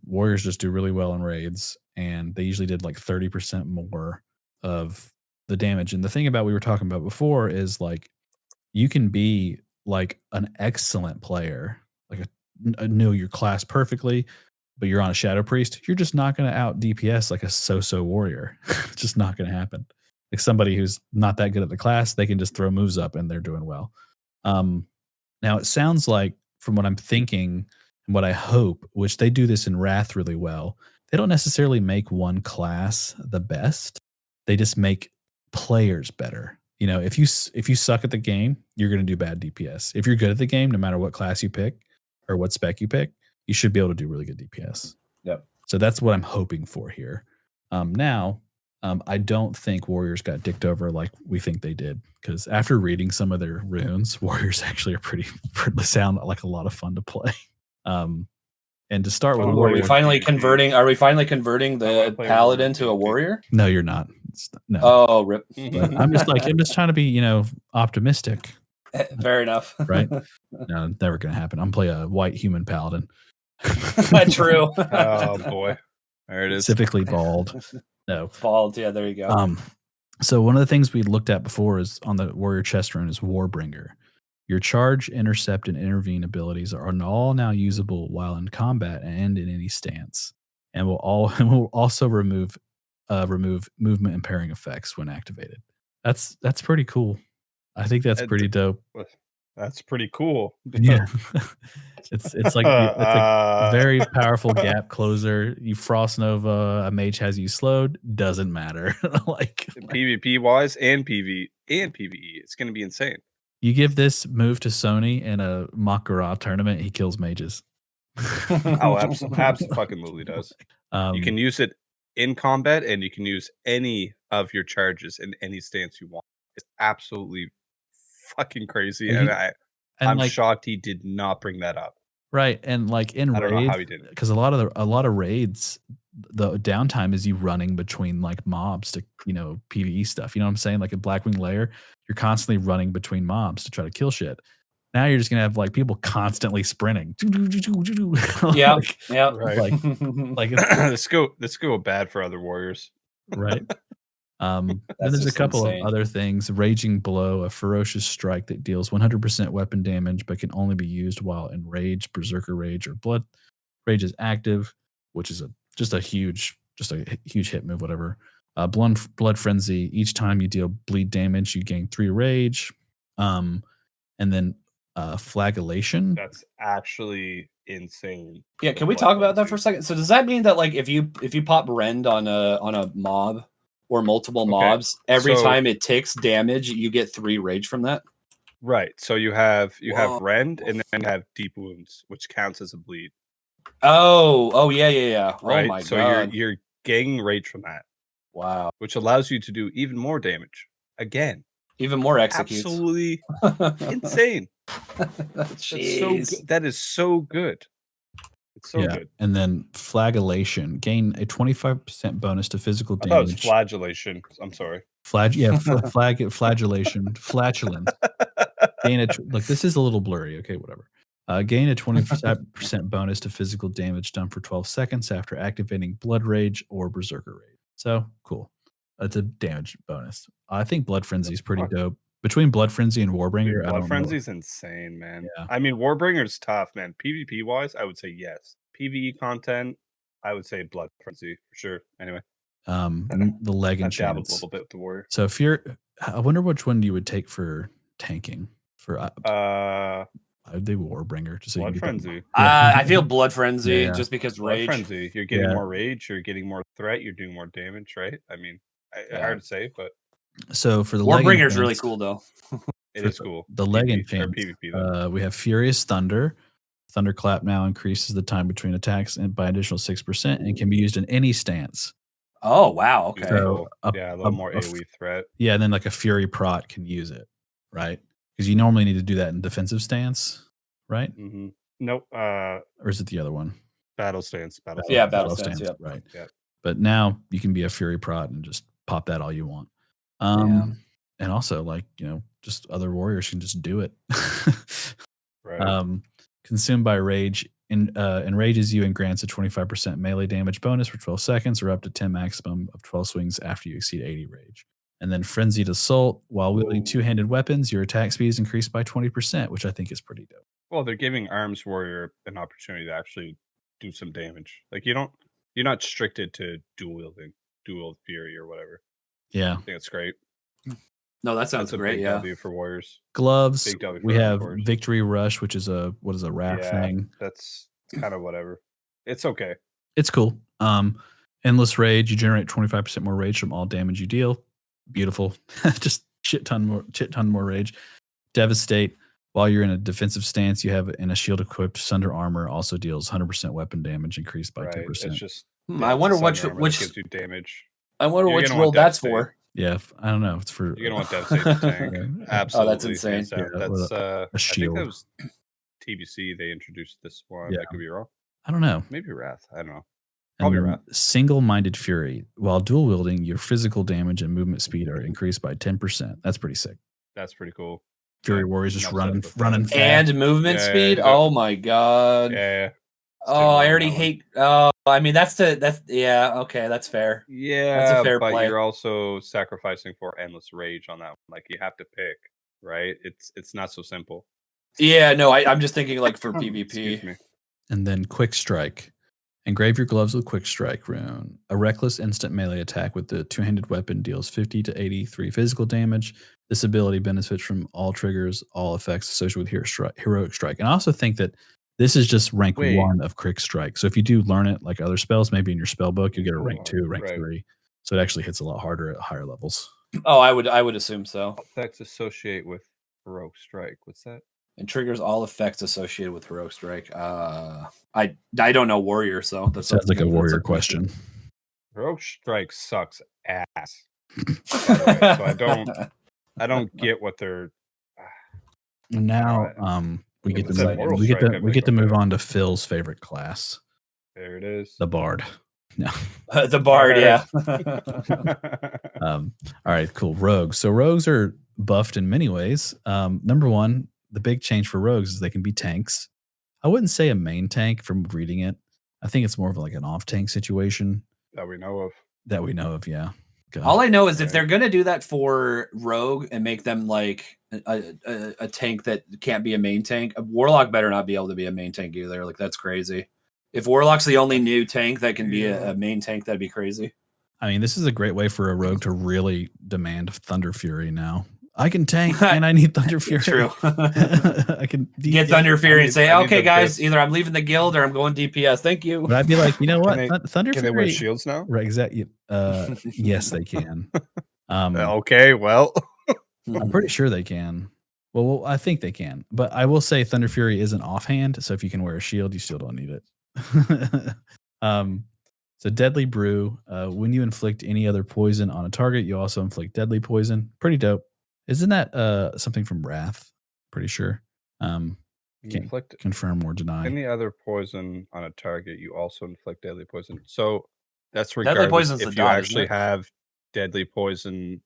Warriors just do really well in raids, and they usually did like 30% more of the damage. And the thing about we were talking about before is like you can be like an excellent player, like know your class perfectly, but you're on a Shadow Priest, you're just not going to out DPS like a so-so warrior. It's just not going to happen. Like somebody who's not that good at the class, they can just throw moves up and they're doing well. Now it sounds like from what I'm thinking and what I hope, which they do this in Wrath really well, they don't necessarily make one class the best. They just make players better. You know, if you suck at the game, you're going to do bad DPS. If you're good at the game, no matter what class you pick or what spec you pick, you should be able to do really good DPS. Yep. So that's what I'm hoping for here. I don't think Warriors got dicked over like we think they did, because after reading some of their runes, Warriors actually are pretty sound like a lot of fun to play. And to start with, are we finally converting the Paladin to a Warrior? No, you're not. No. Oh, rip. But I'm just trying to be, optimistic. Fair enough. Right? No, never gonna happen. I'm playing a white human paladin. True. Oh boy. There it is. Specifically bald. No. Bald, yeah, there you go. So one of the things we looked at before is on the warrior chest rune is Warbringer. Your charge, intercept, and intervene abilities are all now usable while in combat and in any stance, and will also remove movement impairing effects when activated. That's pretty cool. I think that's pretty dope. That's pretty cool. Yeah. It's it's a very powerful gap closer. You Frost Nova, a mage has you slowed, doesn't matter. like PvP wise and PvE, it's going to be insane. you give this move to Sony in a Makara tournament, he kills mages. Oh, absolutely does. You can use it in combat, and you can use any of your charges in any stance you want. It's absolutely fucking crazy, and I'm like, shocked he did not bring that up. Right, and like in I don't know raids, how he didn't. because a lot of raids, the downtime is you running between like mobs to PvE stuff. You know what I'm saying? Like in Blackwing Lair, you're constantly running between mobs to try to kill shit. Now you're just gonna have like people constantly sprinting. Yeah, like, yeah. Right. like this go bad for other warriors. right. Then That's there's a just couple insane. of other things. Raging Blow, a ferocious strike that deals 100% weapon damage, but can only be used while in Rage, Berserker Rage, or Blood Rage is active, which is just a huge hit move. Whatever. Blood Frenzy. Each time you deal bleed damage, you gain 3 Rage. And then Flagellation. That's actually insane. Yeah, can we talk about that for a second? So does that mean that like if you pop Rend on a mob or multiple mobs, every time it takes damage, you get 3 rage from that? Right. So you have Rend, and then you have Deep Wounds, which counts as a bleed. Oh yeah. Right. Oh my so god. you're gaining rage from that. Wow. Which allows you to do even more damage. Again. Even more executes. Absolutely insane. Jeez. That is so good. It's so good. And then Flagellation. Gain a 25% bonus to physical damage. I thought it was flagellation. I'm sorry. Flagellation. Flatulence. Look, this is a little blurry. Okay, whatever. Gain a 20% bonus to physical damage done for 12 seconds after activating Blood Rage or Berserker Rage. So, cool. That's a damage bonus. I think Blood Frenzy is pretty dope. Between Blood Frenzy and Warbringer, Blood Frenzy's insane, man. Yeah. I mean, Warbringer's tough, man. PvP wise, I would say yes. PvE content, I would say Blood Frenzy for sure. Anyway, the leg I enchants. dabbled a little bit with the Warrior. So I wonder which one you would take for tanking. For I'd do Warbringer. Just so Blood Frenzy. I feel Blood Frenzy just because Rage. Blood Frenzy. You're getting more rage. You're getting more threat. You're doing more damage, right? I mean, hard to say, but so for the Warbringer's really cool though. It is cool. The leg enchants. We have Furious Thunder. Thunderclap now increases the time between attacks and by additional 6% and can be used in any stance. Oh wow! Okay. So a little more AoE threat. Yeah, and then like a Fury Prot can use it, right? Because you normally need to do that in defensive stance, right? Mm-hmm. Nope. Or is it the other one? Battle stance. Battle stance. Yep. Right. Yep. But now you can be a Fury Prot and just pop that all you want. And also, like, just other warriors can just do it. Right. Consumed by Rage enrages you and grants a 25% melee damage bonus for 12 seconds or up to 10 maximum of 12 swings after you exceed 80 Rage. And then Frenzied Assault. While wielding two-handed weapons, your attack speed is increased by 20%, which I think is pretty dope. Well, they're giving Arms Warrior an opportunity to actually do some damage. Like you're not restricted to dual Fury or whatever. Yeah. I think it's great. No, that sounds great. Big yeah. W for Warriors. Gloves. We have Victory Rush, which is a wrap thing. That's kind of whatever. It's okay. It's cool. Endless Rage. You generate 25% more rage from all damage you deal. Beautiful. Just shit ton more rage. Devastate. While you're in a defensive stance, you have in a shield equipped Sunder armor also deals 100% weapon damage increased by 10%. It's just I wonder which gives you damage. I wonder which role that's for. Yeah, I don't know. It's for you're gonna want Devastate to tank. Absolutely. Oh, that's insane. Yeah, that's a shield. I think that was TBC. They introduced this one. Yeah. I could be wrong. I don't know. Maybe Wrath. I don't know. Probably Wrath. Single-minded Fury. While dual wielding, your physical damage and movement speed are increased by 10%. That's pretty sick. That's pretty cool. Fury Warriors just running fast. And movement speed. Yeah. Oh my god. Yeah. Oh, I already hate. Oh, I mean that's yeah. Okay, that's fair. Yeah, that's a fair but play. You're also sacrificing for endless rage on that one. Like you have to pick, right? It's not so simple. Yeah, no, I'm just thinking like for PvP. Excuse me. And then Quick Strike. Engrave your gloves with Quick Strike rune. A reckless instant melee attack with the two-handed weapon deals 50 to 83 physical damage. This ability benefits from all triggers, all effects associated with heroic strike. And I also think that this is just rank Wait. 1 of Quick Strike. So if you do learn it like other spells, maybe in your spell book, you get a rank 2, rank 3. So it actually hits a lot harder at higher levels. Oh, I would assume so. Effects associate with heroic strike. What's that? And triggers all effects associated with heroic strike. I don't know warrior, so that sounds like a warrior question. Heroic strike sucks ass. By the way, so I don't get what they're. Now we get to move on to Phil's favorite class. There it is. The Bard. No. The Bard, yeah. All right, cool. Rogues. So rogues are buffed in many ways. Number one, the big change for rogues is they can be tanks. I wouldn't say a main tank from reading it. I think it's more of like an off tank situation. That we know of, yeah. All I know is if they're going to do that for rogue and make them like a tank that can't be a main tank, a warlock better not be able to be a main tank either. Like, that's crazy. If warlock's the only new tank that can be a main tank, that'd be crazy. I mean, this is a great way for a rogue to really demand Thunder Fury now. I can tank and I need Thunder Fury. True. I can get Thunder Fury and say, okay, guys, either I'm leaving the guild or I'm going DPS. Thank you. But I'd be like, you know what? Thunder Fury. Can they wear shields now? Right, exactly. Yes, they can. Okay, well. I'm pretty sure they can. Well, I think they can. But I will say Thunder Fury isn't offhand, so if you can wear a shield, you still don't need it. So Deadly Brew. When you inflict any other poison on a target, you also inflict deadly poison. Pretty dope. Isn't that something from Wrath? Pretty sure. Can't inflict, confirm or deny. Any other poison on a target, you also inflict deadly poison. So that's regardless if you actually have deadly poison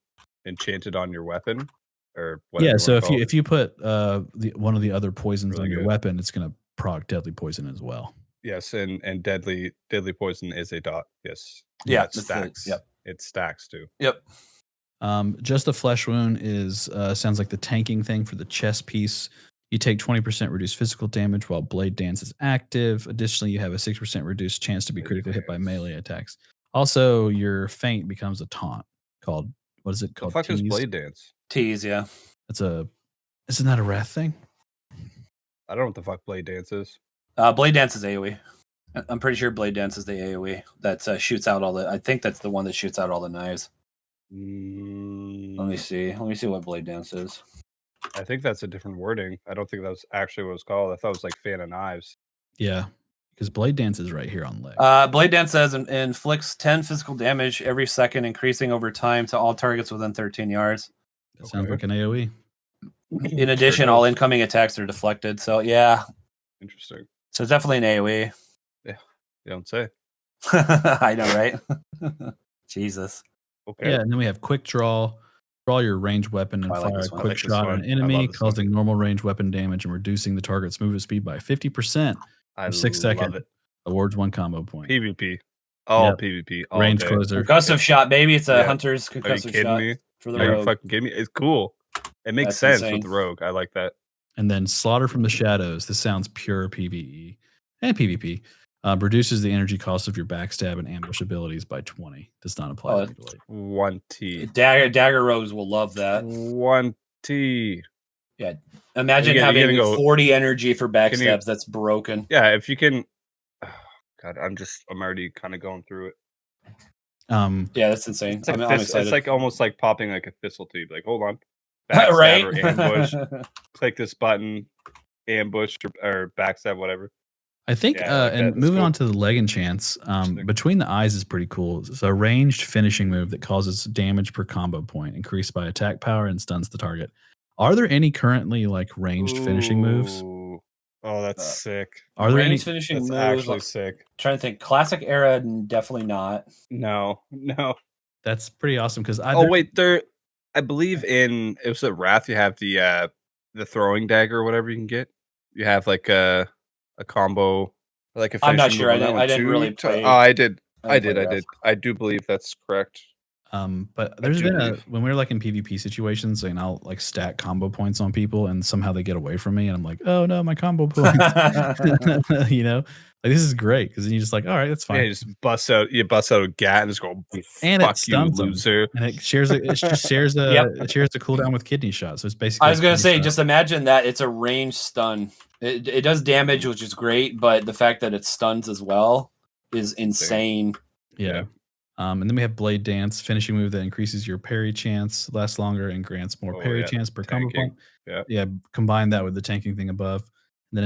enchanted on your weapon or whatever. Yeah, so if you put one of the other poisons on your weapon, it's going to proc deadly poison as well. Yes, and deadly poison is a dot. Yes. Yeah, it stacks. It stacks too. Yep. Just a flesh wound is sounds like the tanking thing for the chest piece. You take 20% reduced physical damage while Blade Dance is active. Additionally, you have a 6% reduced chance to be critically hit by melee attacks. Also, your feint becomes a taunt called, what is it called? The fuck is Blade Dance? Tease, yeah. Isn't that a Wrath thing? I don't know what the fuck Blade Dance is. Blade Dance is AoE. I'm pretty sure Blade Dance is the AoE that shoots out all the. I think that's the one that shoots out all the knives. Let me see. Let me see what Blade Dance is. I think that's a different wording. I don't think that was actually what it was called. I thought it was like Fan of Knives. Yeah, because Blade Dance is right here on leg. Blade Dance says inflicts 10 physical damage every second, increasing over time to all targets within 13 yards. That sounds like an AoE. In addition, all incoming attacks are deflected. So yeah, interesting. So it's definitely an AoE. Yeah, you don't say. I know, right? Jesus. Okay. Yeah, and then we have Quick Draw. Draw your ranged weapon and fire a quick shot at an enemy, causing normal range weapon damage and reducing the target's movement speed by 50% for 6 seconds. It. Awards 1 combo point. PvP. All PvP. All range day. closer. Concussive shot, baby. It's a hunter's concussive shot. Me? For the rogue. rogue. You fucking kidding me? It's cool. It makes sense with the rogue. I like that. And then Slaughter from the Shadows. This sounds pure PvE and PvP. Reduces the energy cost of your backstab and ambush abilities by 20. Does not apply to 20. Dagger rogues will love that. 20. Yeah. Imagine having 40 energy for backstabs. That's broken. Yeah, if you can. Oh, God, I'm already kind of going through it. Yeah, that's insane. It's like I'm excited. It's like almost like popping like a thistle tube. Like, hold on. Backstab right? Or ambush. Click this button. Ambush or backstab, whatever. I think, and moving on to the leg enchants, Between the Eyes is pretty cool. It's a ranged finishing move that causes damage per combo point, increased by attack power, and stuns the target. Are there any currently like ranged finishing moves? Oh, that's sick. Are there any finishing moves? Actually sick. I'm trying to think. Classic era, definitely not. No. That's pretty awesome because I believe in it was at Wrath. You have the throwing dagger or whatever you can get. You have like a combo, like a. I'm not sure. I didn't really play. Oh, I did. I do believe that's correct. But there's do been believe. when we were like in PvP situations, and I'll like stack combo points on people, and somehow they get away from me, and I'm like, oh no, my combo points. You know, like this is great because then you're just like, all right, that's Yeah, fine. you just bust out a gat and just go, And it fuck you, stuns them, loser. and it shares it just shares Yep. it shares the cooldown with kidney shot. So it's I basically was gonna kidney say, shot. just imagine that it's a range stun. It does damage, which is great, but the fact that it stuns as well is insane. Yeah. And then we have Blade Dance, finishing move that increases your parry chance, lasts longer, and grants more Oh, parry yeah. chance per combo Tanking. point. Yeah. Yeah, combine that with the tanking thing above. And then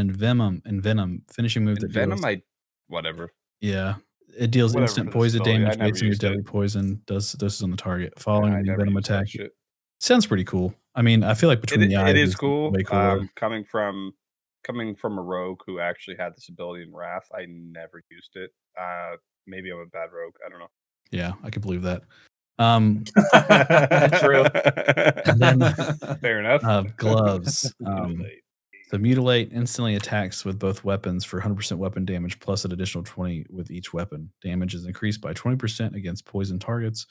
in Venom, finishing move In that Venom, deals. whatever. Yeah. It deals Whatever instant for this poison ability. I damage never based on your used it. deadly poison. Does this on the target. Yeah, Following I the never Venom used that attack. shit. Sounds pretty cool. I mean, I feel like between the eyes It is is cool. way cooler. Coming from a rogue who actually had this ability in Wrath, I never used it. Maybe I'm a bad rogue. I don't know. Yeah, I can believe that. True. And then Fair enough. gloves. Mutilate. So mutilate instantly attacks with both weapons for 100% weapon damage plus an additional 20 with each weapon. Damage is increased by 20% against poison targets.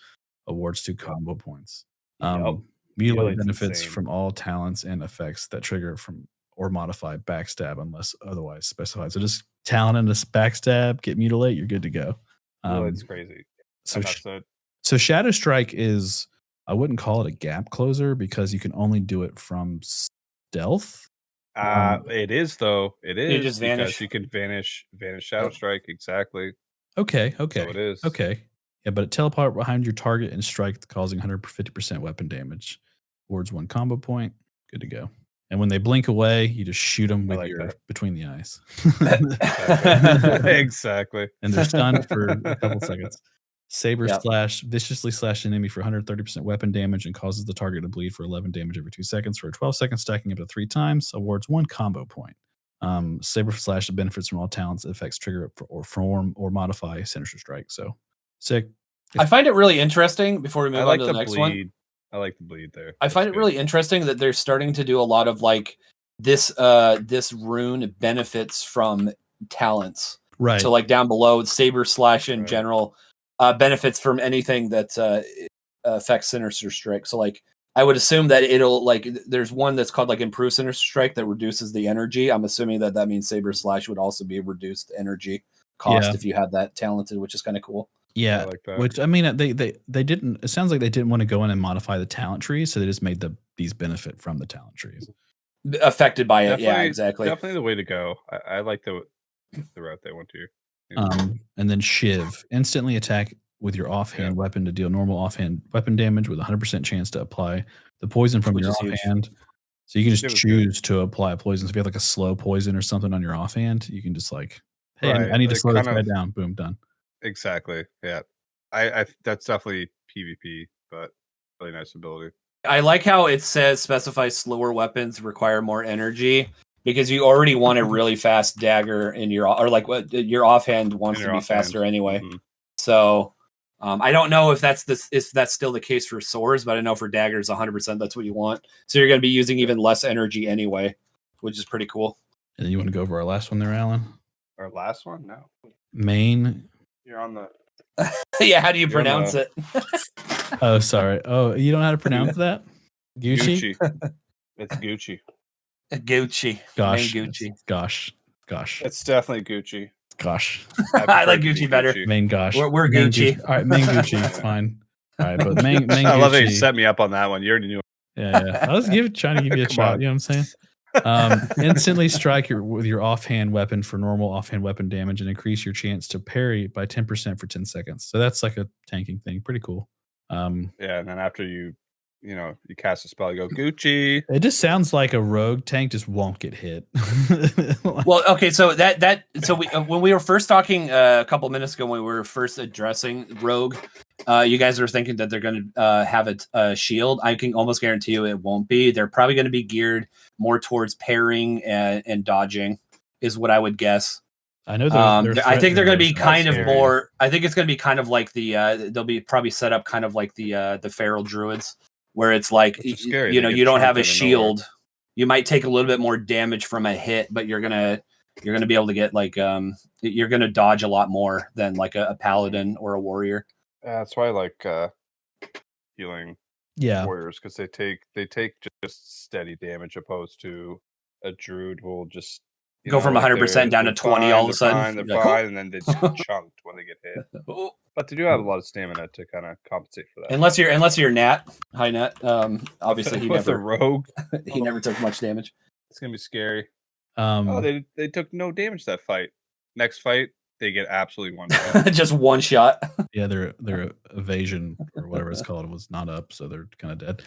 Awards 2 combo points. Yep. Mutilate Mutilate's benefits insane. from all talents and effects that trigger from or modify backstab unless otherwise specified. So just talent and a backstab, get mutilate, you're good to go. Mutilate's crazy. So And that's it. so Shadow Strike is, I wouldn't call it a gap closer because you can only do it from stealth. It is though. It is just because vanish. you can vanish Shadow Yep. Strike exactly. Okay. So it is. Okay. Yeah, but it teleport behind your target and strike, causing 150% weapon damage. Awards 1 combo point. Good to go. And when they blink away, you just shoot them with like your that. between the eyes. Exactly. And they're stunned for a couple seconds. Saber Yep. slash viciously slash an enemy for 130% weapon damage and causes the target to bleed for 11 damage every 2 seconds for 12 seconds, stacking up to 3 times. Awards 1 combo point. Saber slash benefits from all talents, effects trigger or form or modify Sinister Strike. So sick. I find it really interesting before we move on to the next bleed. one. I like the bleed there. I find it really interesting that they're starting to do a lot of like this rune benefits from talents. Right. So like down below, Saber slash in Right. general benefits from anything that affects Sinister Strike. So like I would assume that it'll like there's one that's called like Improve Sinister Strike that reduces the energy. I'm assuming that means Saber slash would also be reduced energy cost if you had that talented, which is kind of cool. Yeah, I like that. which I mean, they didn't. It sounds like they didn't want to go in and modify the talent trees, so they just made these benefit from the talent trees. Affected by it, Definitely, yeah, exactly. Definitely the way to go. I like the route they went to. And then Shiv, instantly attack with your offhand weapon to deal normal offhand weapon damage with 100% chance to apply the poison from Which your is huge. offhand. So you can just Shiv is choose to apply a poison. So if you have like a slow poison or something on your offhand, you can just like, hey, Right, I need to it slow this kind guy of- down. Boom, done. Exactly. Yeah. I that's definitely PvP, but really nice ability. I like how it says specify slower weapons require more energy because you already want a really fast dagger in your or like what your offhand wants to be faster anyway. Mhm. So I don't know if that's still the case for swords, but I know for daggers 100% that's what you want. So you're going to be using even less energy anyway, which is pretty cool. And then you want to go over our last one there, Alan? Our last one? No. Main. You're on the Yeah, how do you You're on pronounce the- it? Oh, sorry. Oh, you don't know how to pronounce that? Gucci? It's Gucci. Gucci. Gosh. Main Gucci. Gosh. It's definitely Gucci. Gosh. I like Gucci better. Main gosh. We're Main Gucci. All right, main Gucci. It's fine. All right, but main Gucci. I love that you set me up on that one. You already knew. Yeah. I was trying to give you a Come shot. on. You know what I'm saying? Instantly strike with your offhand weapon for normal offhand weapon damage and increase your chance to parry by 10% for 10 seconds. So that's like a tanking thing. Pretty cool. Yeah, and then after you cast a spell, you go Gucci. It just sounds like a rogue tank just won't get hit. Well, okay, so so we when we were first talking a couple minutes ago when we were first addressing rogue, you guys were thinking that they're going to have a shield. I can almost guarantee you it won't be. They're probably going to be geared more towards parrying and dodging, is what I would guess. I know. I think they're going to be kind of scary. more. I think it's going to be kind of like the. They'll be probably set up kind of like the feral druids, where it's like Which is scary. you They know get you don't have a chunked out of nowhere. shield. You might take a little bit more damage from a hit, but you're gonna be able to get like you're gonna dodge a lot more than like a paladin or a warrior. That's why I like healing Yeah. warriors because they take just steady damage opposed to a druid who will just Go from 100% down to 20 all of a sudden. They're Like, fine, and then they just get chunked when they get hit. oh. But they do have a lot of stamina to kind of compensate for that. Unless you're Nat, high Nat. Obviously he with never a rogue. he never took much damage. It's gonna be scary. Oh, they took no damage that fight. Next fight, they get absolutely one. Just one shot. Yeah, their evasion or whatever it's called was not up, so they're kind of dead.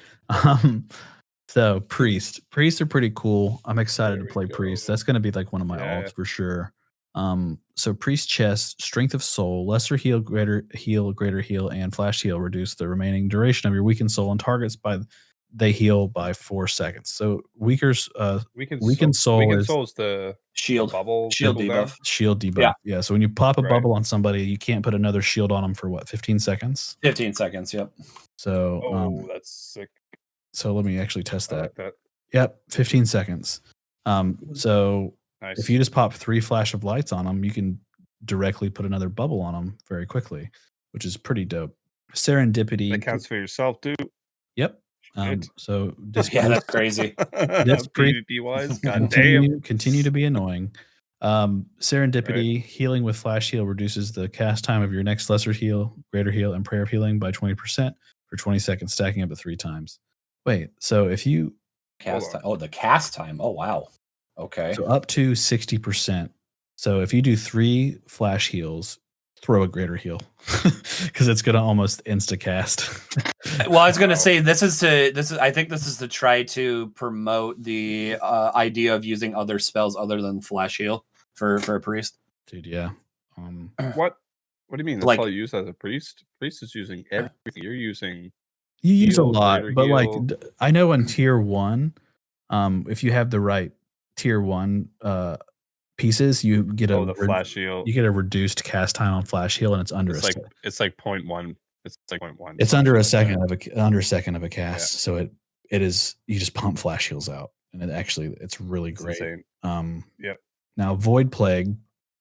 So priests are pretty cool. I'm excited to play priest. That's going to be like one of my alts for sure. So priest chest, strength of soul, lesser heal, greater heal, and flash heal reduce the remaining duration of your weakened soul on targets they heal by 4 seconds. So weakened soul is the shield bubble shield debuff. Shield debuff. Yeah. So when you pop a bubble on somebody, you can't put another shield on them for what, 15 seconds? 15 seconds. Yep. So that's sick. So let me actually test that. I like that. Yep, 15 seconds. So nice. If you just pop 3 flash of lights on them, you can directly put another bubble on them very quickly, which is pretty dope. Serendipity. That counts for yourself too. Yep. So that's crazy. That's PvP wise. God damn. Continue to be annoying. Serendipity, healing with flash heal reduces the cast time of your next lesser heal, greater heal, and prayer of healing by 20% for 20 seconds, stacking up to 3 times. Wait, so if you cast time, the cast time. Oh wow. Okay. So up to 60%. So if you do 3 flash heals, throw a greater heal because it's gonna almost insta cast. Well, I was gonna say I think this is to try to promote the idea of using other spells other than flash heal for a priest. Dude, yeah. What do you mean? That's all you use as a priest? Priest is using everything. You're using. You use a lot, but like I know in tier 1, if you have the right tier 1 pieces, you get the flash heal. You get a reduced cast time on flash heal, and it's under it's like 0.1. It's like 0.1. It's under a second of a cast, so it is. You just pump flash heals out, and it's really great. Insane. Yep. Now Void Plague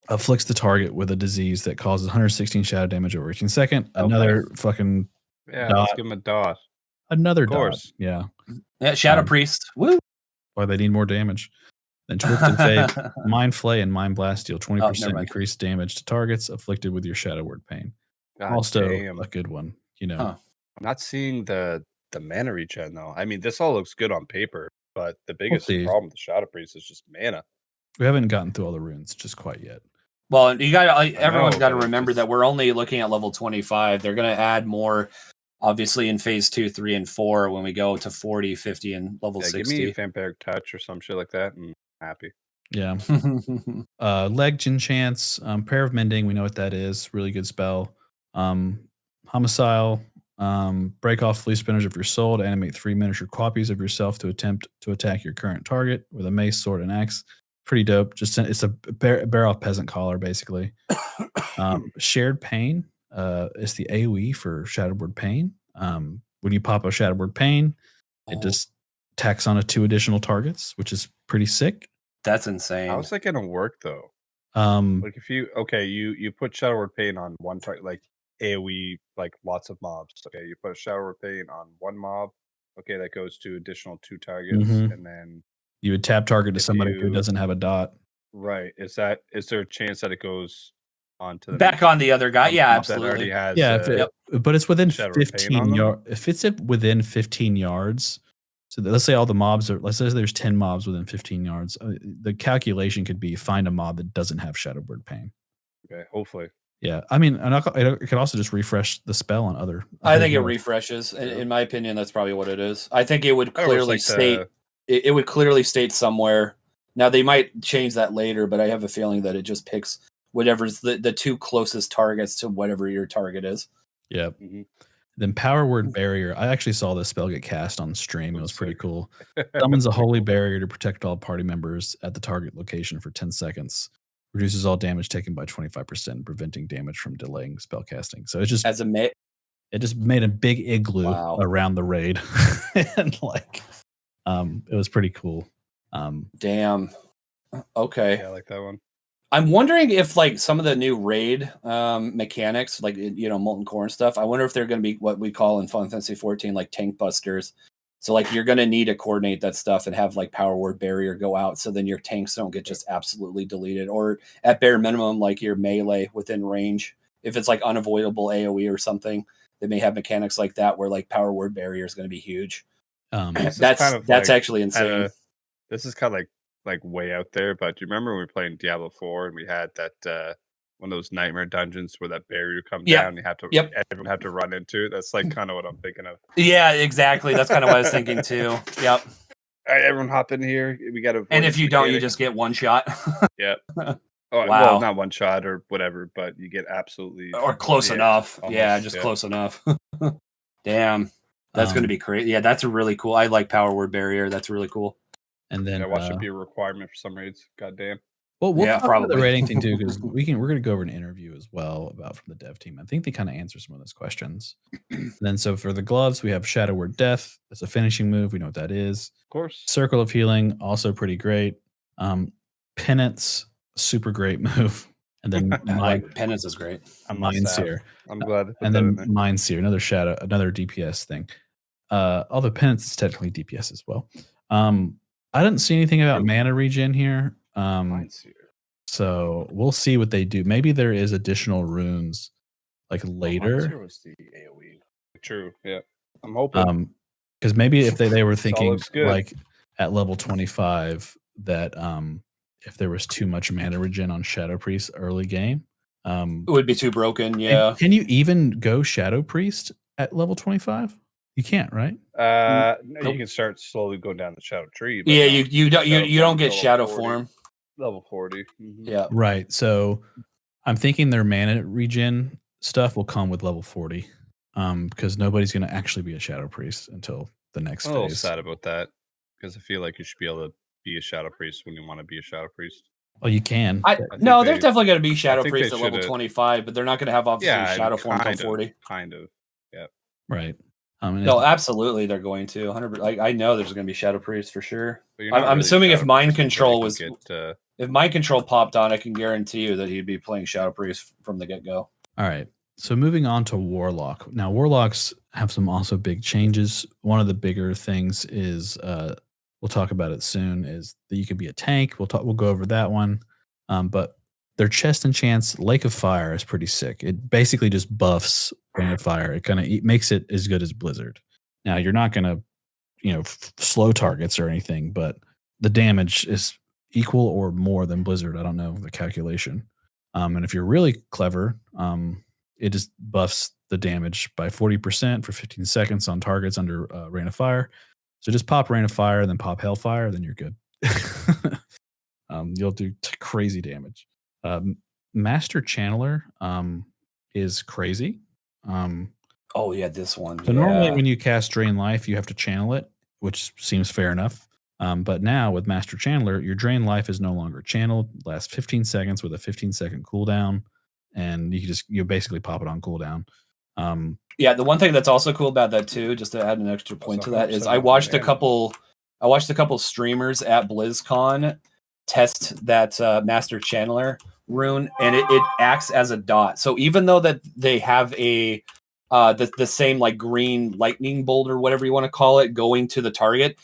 afflicts the target with a disease that causes 116 shadow damage over 18 second. Another fucking dot. Let's give him a dot. Another of course. Dot. Yeah. Shadow Priest. Woo. Why they need more damage. Then Twisted Fate, Mind Flay, and Mind Blast deal 20% increased damage to targets afflicted with your Shadow Word Pain. Also a good one, I'm not seeing the mana regen though. I mean, this all looks good on paper, but the biggest problem with the Shadow Priest is just mana. We haven't gotten through all the runes just quite yet. Well, everyone's got to remember that we're only looking at level 25. They're going to add more, obviously, in phase 2, 3, and 4 when we go to 40, 50, and level 60. Give me Vampiric Touch or some shit like that, and I'm happy. Yeah. Leg Chance, Prayer of Mending, we know what that is. Really good spell. Homicile, break off Fleece Spinners of your soul to animate 3 miniature copies of yourself to attempt to attack your current target with a mace, sword, and axe. Pretty dope. It's a bear off peasant collar, basically. Shared Pain, it's the AoE for Shadowword Pain. When you pop a Shadowword Pain, it just tacks on 2 additional targets, which is pretty sick. That's insane. How's that gonna work though? Like if you put Shadowword Pain on one target, like AoE, like lots of mobs. Okay, you put a Shadowword Pain on one mob. Okay, that goes to additional 2 targets, and then you would tap target to somebody who doesn't have a dot. Right. Is there a chance that it goes on to back on the other guy? Yeah, absolutely. That already has, but it's within 15 yards. If it's within 15 yards, so let's say all the mobs are. Let's say there's 10 mobs within 15 yards. The calculation could be find a mob that doesn't have Shadowword Pain. Okay, hopefully. Yeah, I mean, it could also just refresh the spell on other. I think it refreshes. In my opinion, that's probably what it is. I think it would clearly state. It would clearly state somewhere. Now they might change that later, but I have a feeling that it just picks whatever's the 2 closest targets to whatever your target is. Yeah. Mm-hmm. Then Power Word Barrier. I actually saw this spell get cast on stream. It was pretty cool. Summons a holy barrier to protect all party members at the target location for 10 seconds. Reduces all damage taken by 25%, preventing damage from delaying spell casting. So it just it just made a big igloo around the raid, and it was pretty cool. Damn. Okay. Yeah, I like that one. I'm wondering if like some of the new raid mechanics, like Molten Core and stuff. I wonder if they're going to be what we call in Final Fantasy 14 like tank busters. So like you're going to need to coordinate that stuff and have like power word barrier go out, so then your tanks don't get just absolutely deleted, or at bare minimum like your melee within range. If it's like unavoidable AOE or something, they may have mechanics like that where like power word barrier is going to be huge. That's actually insane. This is kind of like way out there, but do you remember when we were playing Diablo 4 and we had that one of those nightmare dungeons where that barrier would come down and everyone had to run into it? That's like kind of what I'm thinking of. Yeah, exactly. That's kind of what I was thinking too. Yep. All right, everyone hop in here. We got to. And if you don't, you just get one shot. Yep. Oh, wow. Well, not one shot or whatever, but you get absolutely or close enough. Almost, close enough. Damn, that's going to be crazy. Yeah, that's a really cool. I like power word barrier. That's really cool. And then watch it be a requirement for some raids. Goddamn. Well, we'll talk about the rating thing too, because we're going to go over an interview as well from the dev team. I think they kind of answer some of those questions. And then, so for the gloves, we have Shadow Word Death. That's a finishing move. We know what that is. Of course. Circle of Healing, also pretty great. Penance, super great move. And then Penance is great. Mind Seer. I'm glad. And then Mind Seer, another shadow, another DPS thing. Although Penance is technically DPS as well. I didn't see anything about mana regen here. So we'll see what they do. Maybe there is additional runes like later. Was the AoE. True. Yeah. I'm hoping. Because maybe if they were thinking like at level 25 that if there was too much mana regen on Shadow Priest early game, it would be too broken. Yeah. Can you even go Shadow Priest at level 25? You can't, right? No, you can start slowly going down the Shadow Tree. But yeah, you don't get Shadow 40, form. Level 40. Mm-hmm. Yeah. Right. So I'm thinking their mana regen stuff will come with level 40. Because nobody's going to actually be a Shadow Priest until the next phase. I'm a little sad about that because I feel like you should be able to be a Shadow Priest when you want to be a Shadow Priest. Oh, you can. No, there's definitely going to be Shadow Priest at level 25, but they're not going to have obviously Shadow form until 40. Kind of. Yeah. Right. No, absolutely, they're going to 100%. I know there's going to be Shadow Priest for sure. I'm assuming if Mind Control was, if Mind Control popped on, I can guarantee you that he'd be playing Shadow Priest from the get go. All right. So moving on to Warlock. Now, Warlocks have some also big changes. One of the bigger things is, we'll talk about it soon, is that you can be a tank. We'll go over that one. But their chest enchants, Lake of Fire, is pretty sick. It basically just buffs Rain of Fire. It kind of makes it as good as Blizzard. Now, you're not going to, slow targets or anything, but the damage is equal or more than Blizzard. I don't know the calculation. And if you're really clever, it just buffs the damage by 40% for 15 seconds on targets under Rain of Fire. So just pop Rain of Fire, then pop Hellfire, then you're good. You'll do crazy damage. Master Channeler is crazy. Oh yeah, this one. So normally when you cast Drain Life, you have to channel it, which seems fair enough. But now with Master Channeler, your Drain Life is no longer channeled. Lasts 15 seconds with a 15-second cooldown, and you basically pop it on cooldown. Yeah, the one thing that's also cool about that too, just to add an extra point to that, is I watched a couple streamers at BlizzCon test that Master Channeler rune, and it acts as a dot. So even though that they have a the same like green lightning bolt or whatever you want to call it going to the target,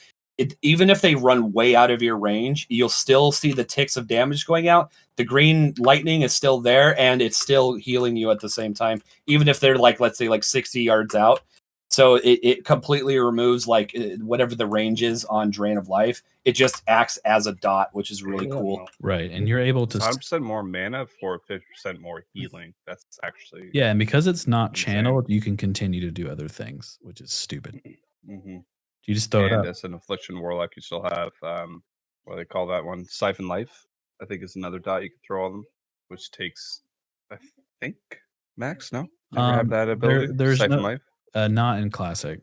even if they run way out of your range, you'll still see the ticks of damage going out. The green lightning is still there, and it's still healing you at the same time, even if they're like, let's say, like 60 yards out. So it completely removes like whatever the range is on Drain of Life. It just acts as a dot, which is really cool. Right, and you're able to 100% more mana for 50% more healing. That's actually and because it's not channeled, you can continue to do other things, which is stupid. Mm-hmm. You just throw it up. As an Affliction Warlock, you still have what do they call that one? Siphon Life, I think is another dot you can throw on them, which takes, I think, max. No, never have that ability. There's Siphon Life. Not in Classic.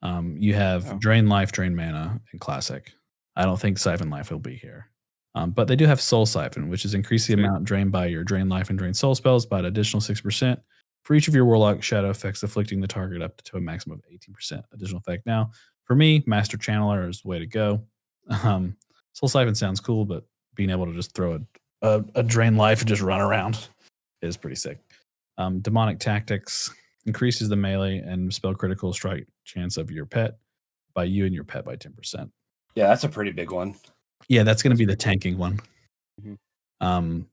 You have Drain Life, Drain Mana in Classic. I don't think Siphon Life will be here. But they do have Soul Siphon, which is increase the amount drained by your Drain Life and Drain Soul spells by an additional 6% for each of your Warlock shadow effects, afflicting the target up to a maximum of 18% additional effect. Now, for me, Master Channeler is the way to go. Soul Siphon sounds cool, but being able to just throw a drain life and just run around. It is pretty sick. Demonic Tactics increases the melee and spell critical strike chance of your pet by you and your pet by 10%. Yeah, that's a pretty big one. Yeah, that's going to be the tanking one. Mhm.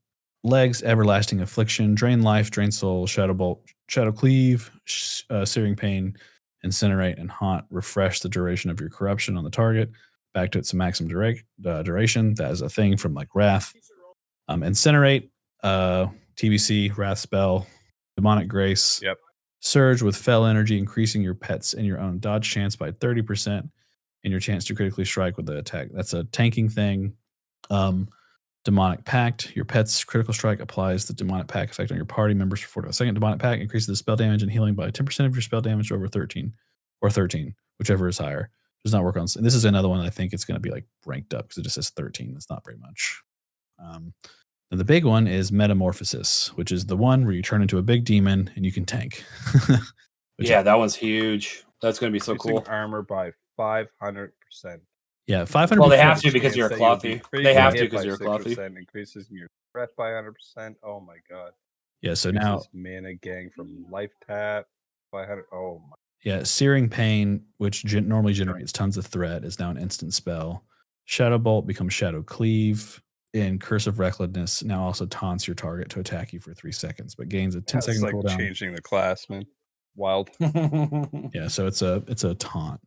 Legs, Everlasting Affliction, Drain Life, Drain Soul, Shadow Bolt, Shadow Cleave, Searing Pain, Incinerate, and Haunt refresh the duration of your corruption on the target back to its maximum duration. That is a thing from like Wrath. Incinerate, TBC, Wrath Spell, Demonic Grace. Yep. Surge with Fell Energy, increasing your pets and your own dodge chance by 30% and your chance to critically strike with the attack. That's a tanking thing. Demonic Pact. Your pet's critical strike applies the Demonic Pact effect on your party members for 4 seconds. Demonic Pact increases the spell damage and healing by 10% of your spell damage over 13, whichever is higher. Does not work on. And this is another one that I think it's going to be like ranked up because it just says 13. That's not very much. And the big one is Metamorphosis, which is the one where you turn into a big demon and you can tank. Yeah, that one's huge. That's going to be so Increasing cool. armor by 500%. Yeah, 500. Well, they have to because you're a clothy. They have to hit because by you're a clothy. 6%, increases your breath by 100%. Oh my god. Yeah, so Increases now mana gang from life tap by 100. Oh my. Yeah, Searing Pain, which normally generates tons of threat, is now an instant spell. Shadow Bolt becomes Shadow Cleave. And Curse of Recklessness now also taunts your target to attack you for 3 seconds, but gains a 10-second That's like cooldown. changing the class, man. Wild. Yeah, so it's a taunt.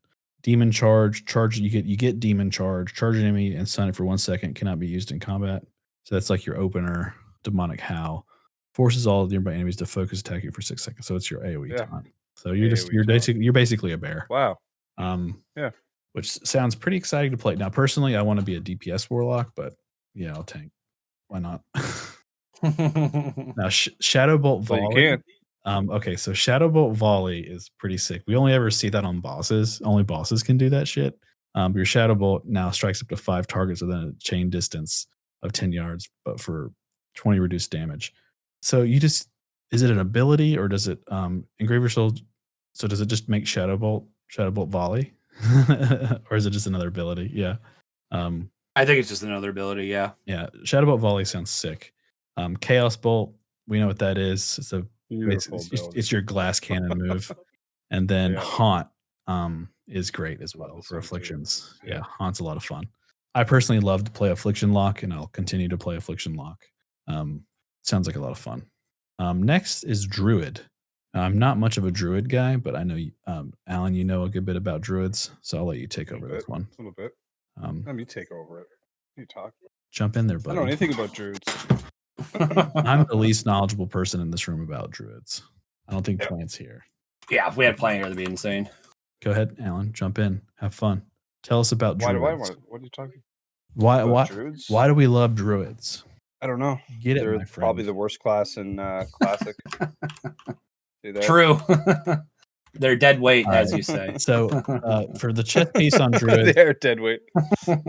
Demon Charge, you get Demon Charge, charge an enemy and stun it for 1 second, cannot be used in combat. So that's like your opener. Demonic Howl forces all of the nearby enemies to focus attack you for 6 seconds. So it's your AoE taunt. So you're basically a bear. Wow. Yeah. Which sounds pretty exciting to play. Now, personally, I want to be a DPS warlock, but yeah, I'll tank. Why not? Now, Shadow Bolt Volley. Well, you can. Okay, so Shadow Bolt Volley is pretty sick. We only ever see that on bosses. Only bosses can do that shit. But your Shadow Bolt now strikes up to 5 targets within a chain distance of 10 yards, but for 20 reduced damage. So is it an ability or does it engrave your soul? So does it just make Shadow Bolt Volley? Or is it just another ability? Yeah. I think it's just another ability, yeah. Yeah, Shadow Bolt Volley sounds sick. Chaos Bolt, we know what that is. It's your glass cannon move. And then Haunt is great as well for Afflictions. Yeah, Haunt's a lot of fun. I personally love to play Affliction Lock, and I'll continue to play Affliction Lock. Sounds like a lot of fun. Next is Druid. I'm not much of a Druid guy, but I know, Alan, you know a good bit about Druids, so I'll let you take over this one. A little bit. Let me take over it. You talk. Jump in there, buddy. I don't know anything about druids. I'm the least knowledgeable person in this room about druids. I don't think Plant's here. Yeah, if we had Plant here, that'd be insane. Go ahead, Alan. Jump in. Have fun. Tell us about druids. Why do I want? What are you talking? Druids? Why do we love druids? I don't know. Get it, They're my friend. probably the worst class in Classic. True. They're dead weight, as you say. So for the chess piece on druids, they're dead weight.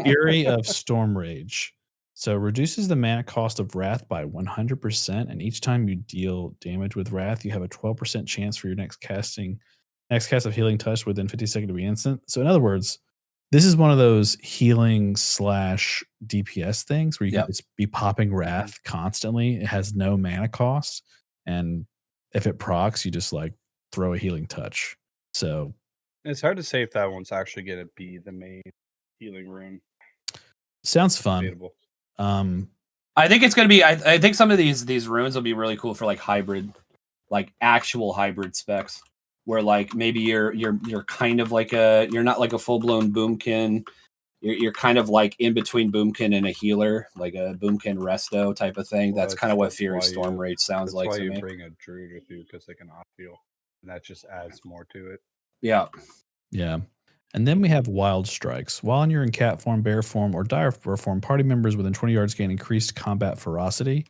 Fury of Storm Rage. So reduces the mana cost of Wrath by 100%, and each time you deal damage with Wrath, you have a 12% chance for your next cast of Healing Touch within 50 seconds to be instant. So in other words, this is one of those healing / DPS things where you can just be popping Wrath constantly. It has no mana cost, and if it procs, you just like throw a Healing Touch. So it's hard to say if that one's actually going to be the main healing rune. Sounds fun. Debatable. I think it's going to be. I think some of these runes will be really cool for like hybrid, like actual hybrid specs, where like maybe you're kind of like you're not like a full blown boomkin. You're kind of like in between boomkin and a healer, like a boomkin resto type of thing. That's kind of what Fury Storm Rage sounds like. That's to why you me. bring a druid with you, because they can off heal, and that just adds more to it. Yeah. And then we have Wild Strikes. While you're in cat form, bear form, or dire form, party members within 20 yards gain increased combat ferocity.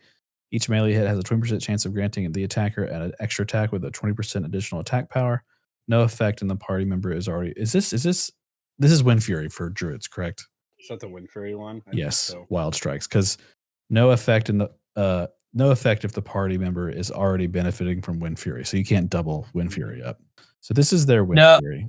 Each melee hit has a 20% chance of granting the attacker an extra attack with a 20% additional attack power. No effect, and the party member is already. Is this Wind Fury for druids, correct? Is that the Wind Fury one? Yes, so. Wild Strikes, because no effect if the party member is already benefiting from Wind Fury, so you can't double Wind Fury up. So this is their Wind Fury.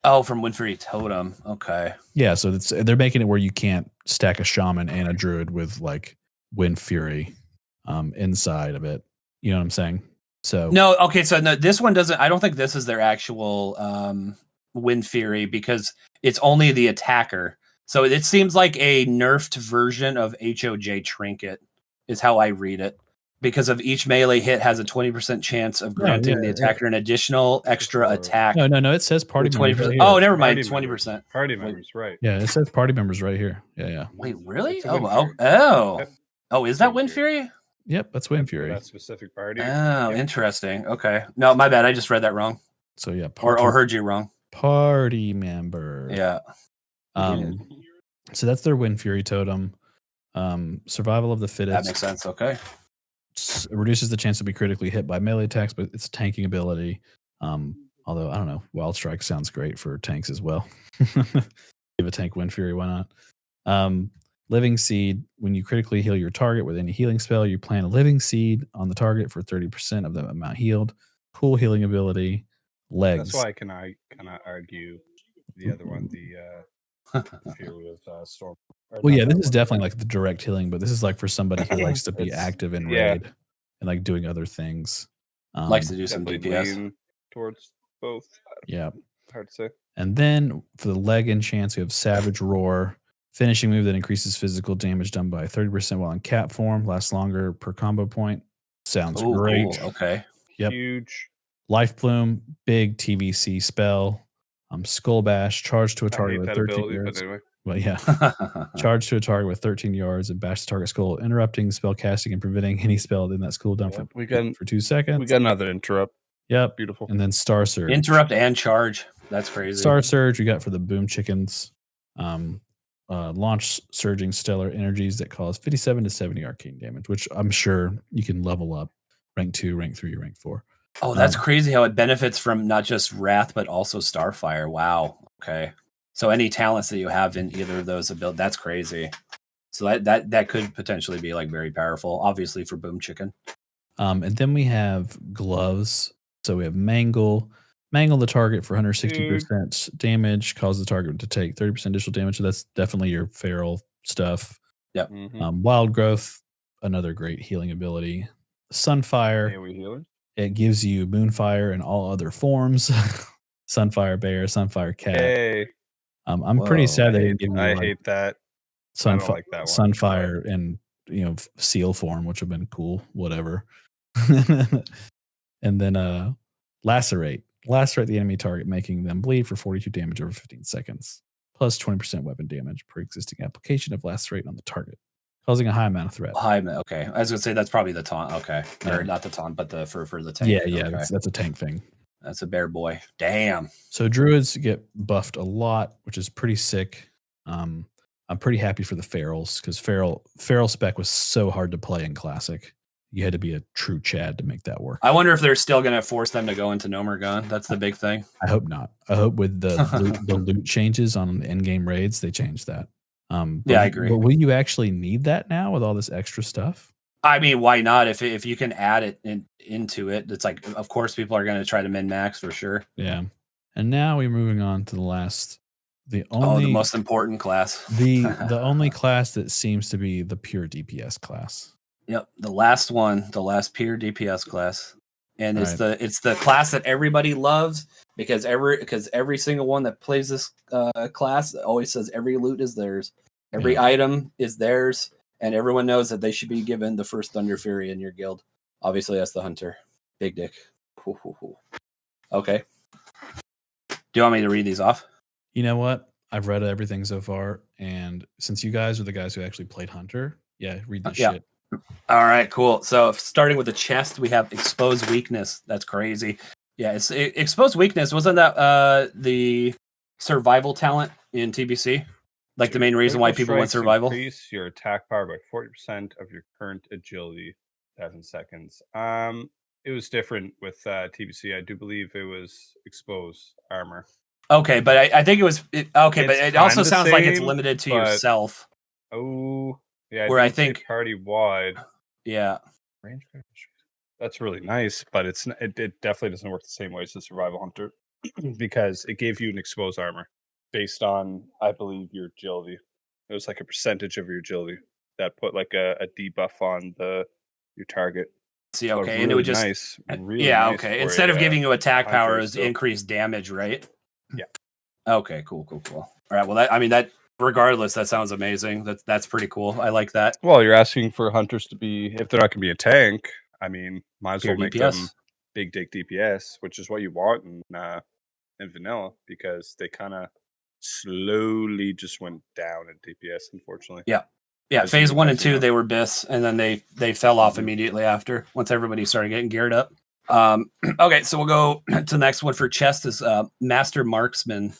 Oh, from Wind Fury Totem. Okay. Yeah, so they're making it where you can't stack a shaman and a druid with like Wind Fury inside of it. You know what I'm saying? So No, okay, so no, this one doesn't. I don't think this is their actual Wind Fury because it's only the attacker. So it seems like a nerfed version of HOJ Trinket is how I read it. Because of each melee hit has a 20% chance of granting the attacker an additional extra attack. No. It says party members. Right here. Oh, never mind. 20%. Party members, right? Yeah, it says party members right here. Yeah. Wait, really? It's a Wind Oh. Yep. Oh, is that Wind Fury? Yep, that's Wind Fury. That specific party. Oh, interesting. Okay. No, my bad. I just read that wrong. So yeah, or heard you wrong. Party member. Yeah. So that's their Wind Fury totem. Survival of the fittest. That makes sense. Okay. It reduces the chance to be critically hit by melee attacks, but it's a tanking ability. Although I don't know, Wild Strike sounds great for tanks as well. Give a tank Wind Fury, why not? Living Seed. When you critically heal your target with any healing spell, you plant a Living Seed on the target for 30% of the amount healed. Cool healing ability. Legs. That's why I cannot argue the other one, the Fury of Storm. Well, yeah, this is definitely like the direct healing, but this is like for somebody who likes to be active in raid and like doing other things. Likes to do some DPS. Towards both. Yeah. Hard to say. And then for the leg enchants, we have Savage Roar. Finishing move that increases physical damage done by 30% while in cap form. Lasts longer per combo point. Sounds great. Cool. Okay. Yep. Huge. Life Plume, big TVC spell. Skull Bash, charge to a target with 13 yards. Anyway. Well, yeah. Charge to a target with 13 yards and bash the target skull, interrupting spell casting and preventing any spell in that skull down for 2 seconds. We got another interrupt. Yep. Beautiful. And then Star Surge. Interrupt and charge. That's crazy. Star Surge we got for the Boom Chickens. Launch surging stellar energies that cause 57 to 70 arcane damage, which I'm sure you can level up rank 2, rank 3, rank 4. Oh, that's crazy how it benefits from not just Wrath, but also Starfire. Wow. Okay. So any talents that you have in either of those abilities, that's crazy. So that could potentially be like very powerful, obviously for Boom Chicken. And then we have gloves. So we have Mangle. Mangle the target for 160% damage, cause the target to take 30% additional damage. So that's definitely your feral stuff. Yep. Wild Growth, another great healing ability. Sunfire. AoE healer. It gives you Moonfire and all other forms. Sunfire Bear, Sunfire Cat. Hey. I'm pretty sad they didn't give you. I hate that. I don't like that one. Sunfire and Seal form, which would have been cool. Whatever. And then Lacerate. Lacerate the enemy target, making them bleed for 42 damage over 15 seconds, plus 20% weapon damage per existing application of Lacerate on the target, causing a high amount of threat. Okay. I was going to say that's probably the taunt. Okay. Yeah. Or not the taunt, but for the tank. Yeah, okay. that's a tank thing. That's a bear boy. Damn. So druids get buffed a lot, which is pretty sick. I'm pretty happy for the ferals because feral spec was so hard to play in Classic. You had to be a true Chad to make that work. I wonder if they're still going to force them to go into Nomergon. That's the big thing. I hope not. I hope with the loot changes on the end-game raids, they change that. Yeah, I agree. But will you actually need that now with all this extra stuff? I mean, why not? If you can add it into it, it's like, of course, people are going to try to min-max for sure. Yeah. And now we're moving on to the most important class. the only class that seems to be the pure DPS class. Yep, the last pure DPS class, and it's the class that everybody loves because every single one that plays this class always says every loot is theirs, every item is theirs, and everyone knows that they should be given the first Thunder Fury in your guild. Obviously, that's the Hunter, big dick. Okay, do you want me to read these off? You know what? I've read everything so far, and since you guys are the guys who actually played Hunter, read this shit. All right, cool. So starting with the chest, we have Exposed Weakness. That's crazy. Yeah, it's Exposed Weakness. Wasn't that the survival talent in TBC? Like the main reason why people went survival? Increase your attack power by 40% of your current agility, 1,000 seconds. It was different with TBC. I do believe it was exposed armor. Okay, but I think it was but it also sounds like it's limited to yourself. Oh, yeah. Where I think party wide. Yeah. Range. That's really nice, but it definitely doesn't work the same way as the Survival Hunter. because it gave you an exposed armor based on, I believe, your agility. It was like a percentage of your agility that put like a debuff on your target. See, So okay, really and it would just nice, really yeah, nice. okay. For Instead of giving you attack hunter power, is still. increased damage, right? Yeah. Okay, cool. All right. Well, that regardless, that sounds amazing. That's pretty cool. I like that. Well, you're asking for hunters to be, if they're not going to be a tank, I mean, might as Pure well make DPS. them big dick DPS, which is what you want in vanilla, because they kind of slowly just went down in DPS, unfortunately. Yeah. As Phase you- 1 as and you 2, know. they were BIS, and then they fell off Mhm. immediately after once everybody started getting geared up. Okay, so we'll go to the next one for chest is Master Marksman.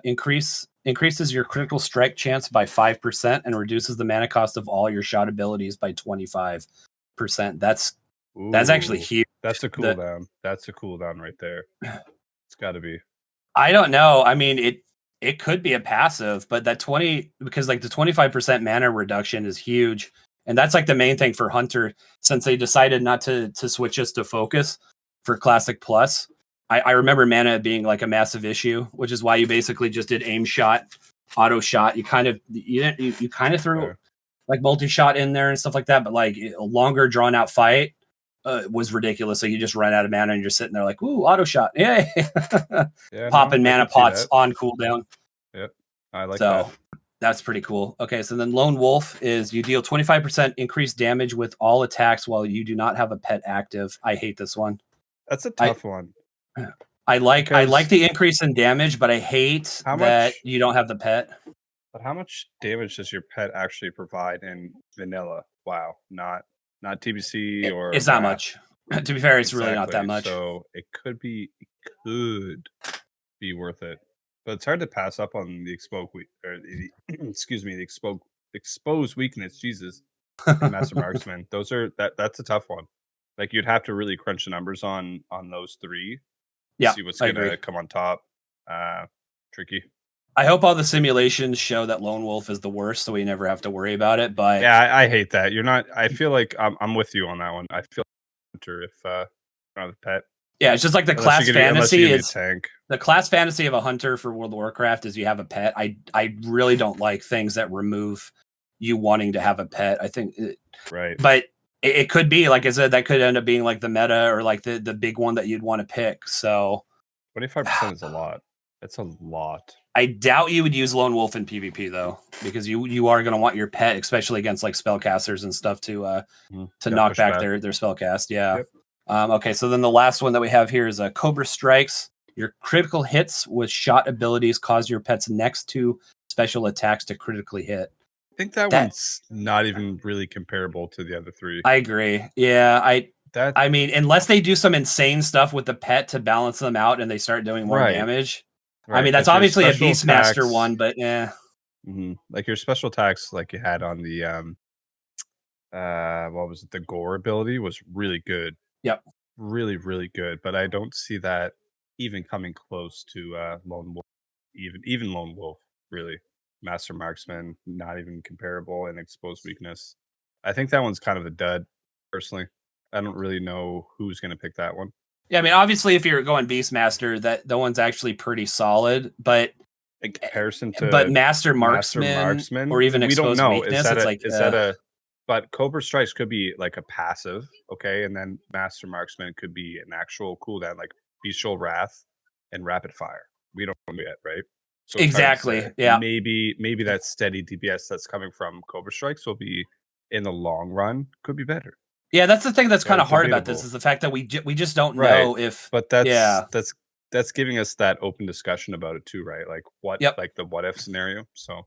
Increases your critical strike chance by 5% and reduces the mana cost of all your shot abilities by 25%. That's actually Ooh, huge. That's a cooldown. That's a cooldown right there. It's got to be. I don't know. I mean, it could be a passive, but that 20 because like the 25% mana reduction is huge, and that's like the main thing for Hunter since they decided not to switch us to focus for Classic Plus. I remember mana being like a massive issue, which is why you basically just did aim shot, auto shot. You kind of threw Fair. like multi shot in there and stuff like that, but like a longer drawn out fight was ridiculous. So you just run out of mana and you're sitting there like, ooh, auto shot, yay! Yeah, Popping no, I mana can see pots that. on cooldown. Yep, I like So that. that's pretty cool. Okay, so then Lone Wolf is you deal 25% increased damage with all attacks while you do not have a pet active. I hate this one. That's a tough one. I like Because the increase in damage, but I hate How that much- you don't have the pet. But how much damage does your pet actually provide in vanilla? Wow, not TBC or It's not Wrath. much. To be fair, it's really not that Exactly. much. So it could be worth it, but it's hard to pass up on the exposed weakness. Jesus, and Master Marksman. Those are that's a tough one. Like you'd have to really crunch the numbers on those three. Yeah, See what's I gonna agree. come on top. Tricky. I hope all the simulations show that Lone Wolf is the worst, so we never have to worry about it. But Yeah, I hate that. You're not. I feel like I'm with you on that one. I feel hunter if I don't have a pet. yeah, it's just like the Unless class you're gonna fantasy be a is tank. the class fantasy of a hunter for World of Warcraft is you have a pet. I really don't like things that remove you wanting to have a pet. I think, Right. but it could be like I said, that could end up being like the meta or like the big one that you'd want to pick. So 25% is a lot. That's a lot. I doubt you would use Lone Wolf in PvP though, because you are going to want your pet, especially against like spellcasters and stuff to Gotta knock push back their spellcast. Yeah. Yep. Okay, so then the last one that we have here is Cobra Strikes. Your critical hits with shot abilities cause your pet's next two special attacks to critically hit. I think that one's not even really comparable to the other three. I agree. Yeah, I mean, unless they do some insane stuff with the pet to balance them out and they start doing more damage. Right. I mean, that's obviously a Beastmaster one, but yeah. Like your special attacks, like you had on the what was it? The Gore ability was really good. Yep. Really, really good. But I don't see that even coming close to Lone Wolf. Even Lone Wolf, really. Master Marksman, not even comparable, and exposed weakness. I think that one's kind of a dud, personally. I don't really know who's going to pick that one. Yeah, I mean, obviously, if you're going Beastmaster, that one's actually pretty solid. But in comparison to Master Marksman or even exposed weakness, but Cobra Strikes could be like a passive, okay, and then Master Marksman could be an actual cooldown, like Bestial Wrath and Rapid Fire. We don't know yet, right? So exactly. Yeah. Maybe that steady DPS that's coming from Cobra Strikes will be in the long run could be better. Yeah, that's the thing that's kind of hard about this is the fact that we just don't know if. But that's giving us that open discussion about it too, right? Like like the what if scenario. So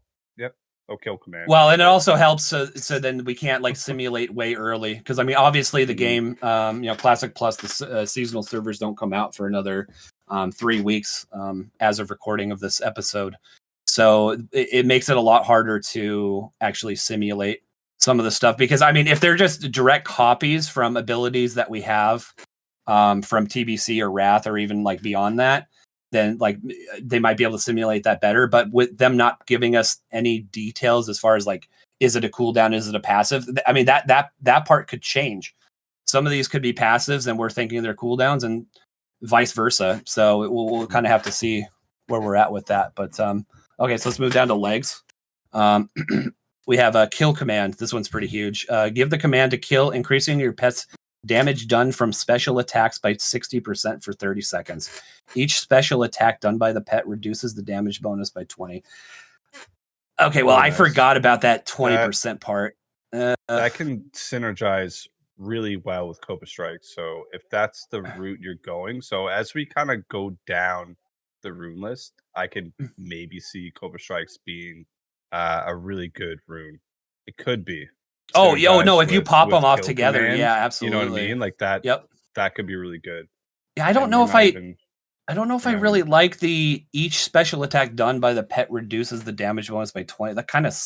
kill command. Well, and it also helps so then we can't like simulate way early because I mean obviously the game Classic Plus the seasonal servers don't come out for another 3 weeks as of recording of this episode, so it makes it a lot harder to actually simulate some of the stuff because I mean if they're just direct copies from abilities that we have from TBC or Wrath or even like beyond that, then like they might be able to simulate that better. But with them not giving us any details as far as like, is it a cooldown? Is it a passive? I mean, that part could change. Some of these could be passives and we're thinking they're cooldowns and vice versa. So we'll kind of have to see where we're at with that. But okay, so let's move down to legs. We have a kill command. This one's pretty huge. Give the command to kill, increasing your pet's damage done from special attacks by 60% for 30 seconds. Each special attack done by the pet reduces the damage bonus by 20. Okay, well, I forgot about that 20% part. That can synergize really well with Cobra Strike. So if that's the route you're going, so as we kind of go down the rune list, I can maybe see Cobra Strikes being a really good rune. It could be. Oh, no! If you pop them off together, command, yeah, absolutely. You know what I mean? Like that. Yep. That could be really good. Yeah, I don't know if I really like the each special attack done by the pet reduces the damage bonus by 20. That kind of.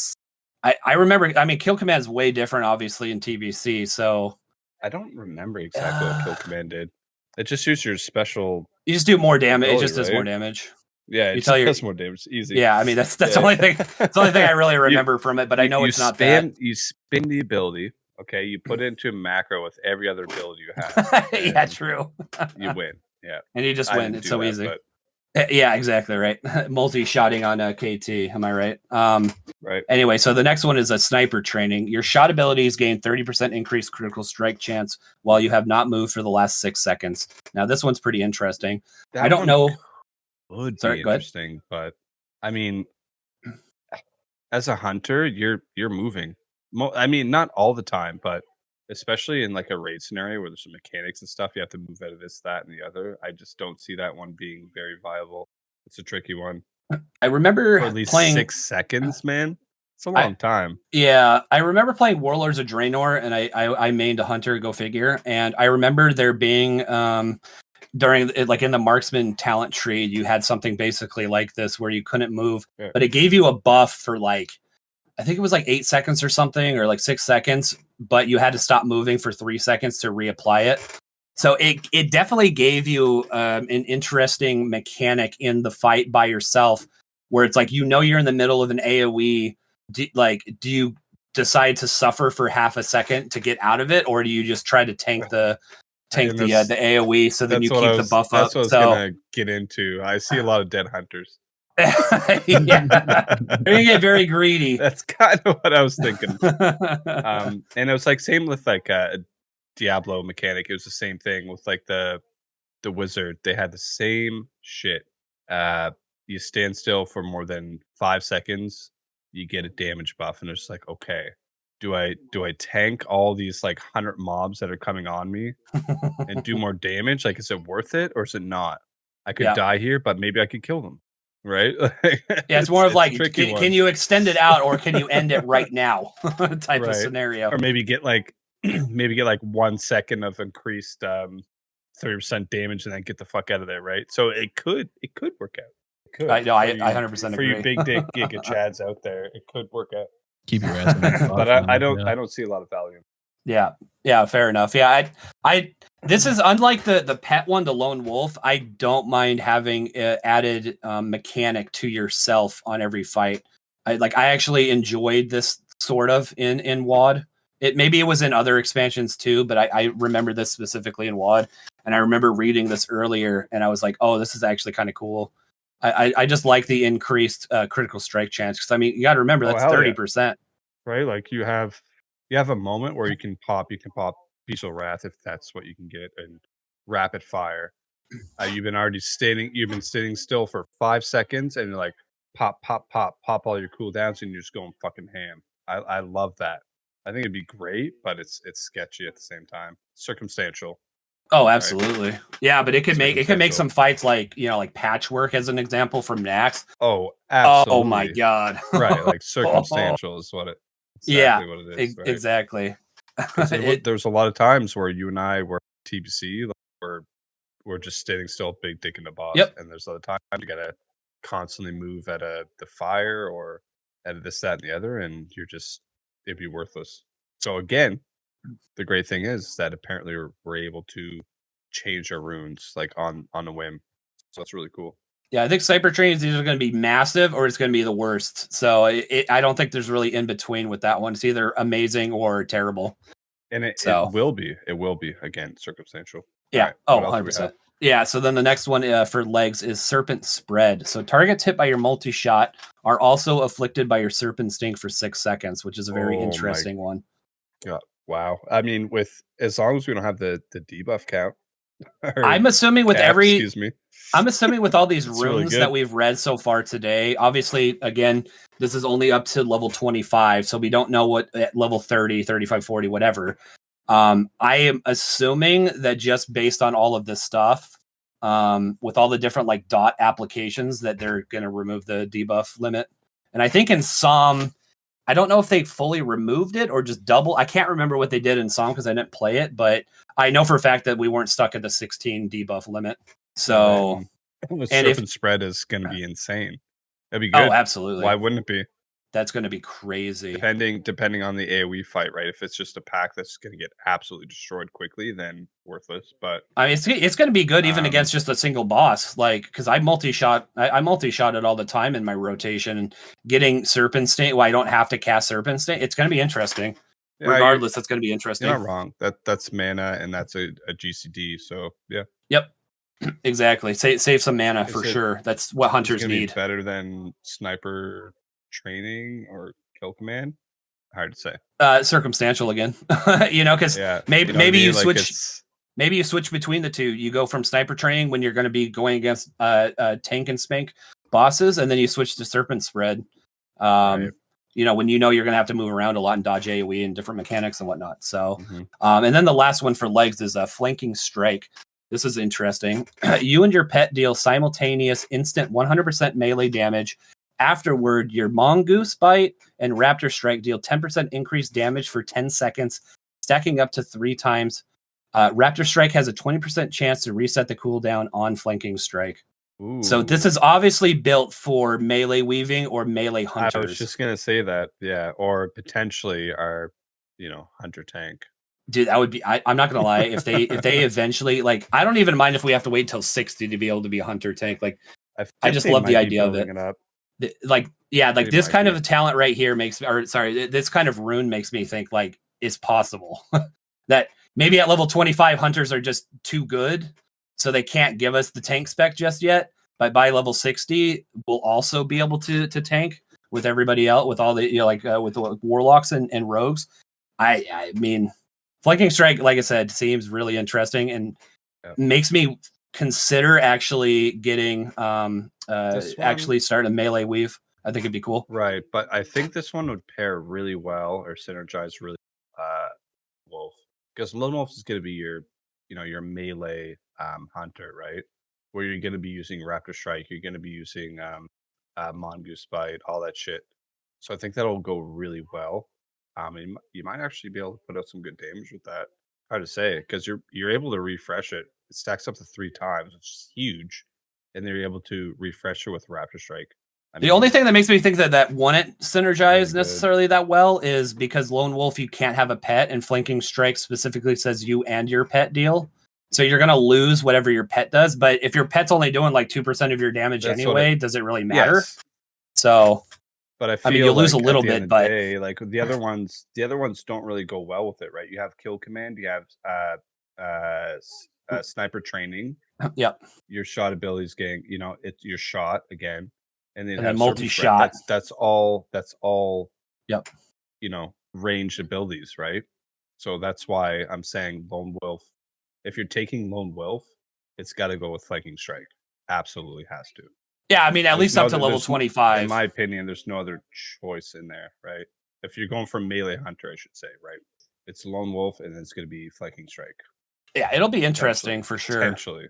I remember. I mean, kill command is way different, obviously, in TBC. So I don't remember exactly what kill command did. It just uses your special. You just do more damage. It just does right? more damage. Yeah, it does more damage. Easy. Yeah, I mean that's the only thing. That's the only thing I really remember from it. But I know it's not that. You spin the ability. Okay, you put it into a macro with every other ability you have. Yeah, true. You win. Yeah, and you just win. It's so easy. But... Yeah, exactly right. Multi-shotting on KT. Am I right? Right. Anyway, so the next one is a sniper training. Your shot abilities gain 30% increased critical strike chance while you have not moved for the last 6 seconds. Now, this one's pretty interesting. I don't know. Would be interesting, but I mean, as a hunter, you're moving. I mean, not all the time, but especially in like a raid scenario where there's some mechanics and stuff, you have to move out of this, that, and the other. I just don't see that one being very viable. It's a tricky one. I remember for at least playing 6 seconds, man. It's a long time. Yeah, I remember playing Warlords of Draenor, and I mained a hunter. Go figure. And I remember there being during like in the marksman talent tree, you had something basically like this where you couldn't move, but it gave you a buff for like, I think it was like 8 seconds or something, or like 6 seconds, but you had to stop moving for 3 seconds to reapply it. So it definitely gave you an interesting mechanic in the fight by yourself, where it's like, you're in the middle of an AoE. Do you decide to suffer for half a second to get out of it, or do you just try to tank the AoE so then you keep the buff up? That's what I was gonna get into. I see a lot of dead hunters. Yeah, they're gonna get very greedy. That's kind of what I was thinking. And it was like same with like a Diablo mechanic. It was the same thing with like the wizard. They had the same shit. You stand still for more than 5 seconds, you get a damage buff, and it's like, okay, do I tank all these like 100 mobs that are coming on me and do more damage? Like, is it worth it or is it not? I could die here, but maybe I could kill them. Right? Yeah, it's more of like, can you extend it out, or can you end it right now? type of scenario. Or maybe get like 1 second of increased 30% damage and then get the fuck out of there, right? So it could work out. It could. I 100% agree. For you big dick Giga Chads out there, it could work out. Keep your ass. But I don't see a lot of value. Yeah, fair enough. Yeah, I this is unlike the pet one, the lone wolf. I don't mind having added mechanic to yourself on every fight. I actually enjoyed this sort of in WoD. Maybe it was in other expansions too, but I remember this specifically in WoD, and I remember reading this earlier, and I was like, oh, this is actually kind of cool. I just like the increased critical strike chance, because I mean, you got to remember that's 30%. Right, like you have a moment where you can pop Beast of Wrath if that's what you can get, and rapid fire. You've been sitting still for 5 seconds, and you're like pop all your cooldowns, and you're just going fucking ham. I love that. I think it'd be great, but it's sketchy at the same time. Circumstantial. Oh, absolutely. Right? Yeah, but it could make some fights like Patchwork as an example from Nax. Oh, absolutely. Oh my god. Right, like circumstantial is what it. Exactly what it is. Right? Exactly. There's a lot of times where you and I were TBC, we're just standing still, big dick in the boss. Yep. And there's other times you gotta constantly move at the fire or at this, that, and the other, and it'd be worthless. So again, the great thing is that apparently we're able to change our runes like on a whim. So that's really cool. Yeah, I think sniper training is either going to be massive or it's going to be the worst. So I don't think there's really in between with that one. It's either amazing or terrible. And it will be. It will be, again, circumstantial. Yeah. Right. Oh, What else do we 100%. have? Yeah. So then the next one for legs is Serpent Spread. So targets hit by your multi-shot are also afflicted by your Serpent Sting for 6 seconds, which is a very Oh my interesting one. God. Wow. I mean, as long as we don't have the debuff count. or I'm assuming with cap, excuse me. I'm assuming with all these It's really runes good. that we've read so far today, obviously, again, this is only up to level 25, so we don't know what at level 30, 35, 40, whatever. I am assuming that just based on all of this stuff, with all the different like dot applications, that they're going to remove the debuff limit. And I think in some, I don't know if they fully removed it or just double. I can't remember what they did in some because I didn't play it, but I know for a fact that we weren't stuck at the 16 debuff limit. So, the and Serpent Spread is going to be insane. That'd be good. Oh, absolutely. Why wouldn't it be? That's going to be crazy. Depending on the AoE fight, right? If it's just a pack that's going to get absolutely destroyed quickly, then worthless. But I mean, it's going to be good even against just a single boss. Like, because I multi-shot it all the time in my rotation, and getting Serpent Stain. Well, I don't have to cast Serpent Stain. It's going to be interesting. Yeah, regardless, that's going to be interesting. You're not wrong. That's mana, and that's a GCD. So yeah. Yep. Exactly. Save some mana for sure. That's what hunters need. Be better than sniper training or kill command. Hard to say. Circumstantial again. Because maybe you switch. Maybe you switch between the two. You go from sniper training when you're going to be going against tank and spank bosses, and then you switch to Serpent Spread. Right. When you're going to have to move around a lot and dodge AoE and different mechanics and whatnot. So, and then the last one for legs is a Flanking Strike. This is interesting. You and your pet deal simultaneous instant 100% melee damage. Afterward, your Mongoose Bite and Raptor Strike deal 10% increased damage for 10 seconds, stacking up to 3 times. Raptor Strike has a 20% chance to reset the cooldown on Flanking Strike. Ooh. So this is obviously built for melee weaving or melee hunters. I was just going to say that, yeah, or potentially our, hunter tank. Dude, that would be. I'm not gonna lie. If they eventually I don't even mind if we have to wait till 60 to be able to be a hunter tank. I just love the idea of it. This kind of a talent right here this kind of rune makes me think it's possible that maybe at level 25 hunters are just too good, so they can't give us the tank spec just yet. But by level 60, we'll also be able to tank with everybody else, with all the with the warlocks and rogues. I mean. Flanking Strike, like I said, seems really interesting and makes me consider actually getting actually start a melee weave. I think it'd be cool. Right, but I think this one would pair really well or synergize really Wolf, because Lone Wolf is going to be your melee hunter, right? Where you're going to be using Raptor Strike, you're going to be using Mongoose Bite, all that shit. So I think that'll go really well. You might actually be able to put out some good damage with that. Hard to say, because you're able to refresh it. It stacks up to 3 times, which is huge, and they're able to refresh it with Raptor Strike. The only thing that makes me think that wouldn't synergize necessarily that well is because Lone Wolf, you can't have a pet, and Flanking Strike specifically says you and your pet deal. So you're going to lose whatever your pet does. But if your pet's only doing 2% of your damage anyway, does it really matter? Yes. So... But I mean, you'll lose a little bit, but the other ones don't really go well with it, right? You have kill command, you have sniper training. Yep. Your shot abilities getting, it's your shot again, and then multi-shot. That's all. Yep. Ranged abilities, right? So that's why I'm saying Lone Wolf. If you're taking Lone Wolf, it's got to go with Flanking Strike. Absolutely has to. Yeah, I mean, at least up to level 25. In my opinion, there's no other choice in there, right? If you're going for melee hunter, I should say, right? It's Lone Wolf, and it's going to be Flanking Strike. Yeah, it'll be interesting for sure. Potentially.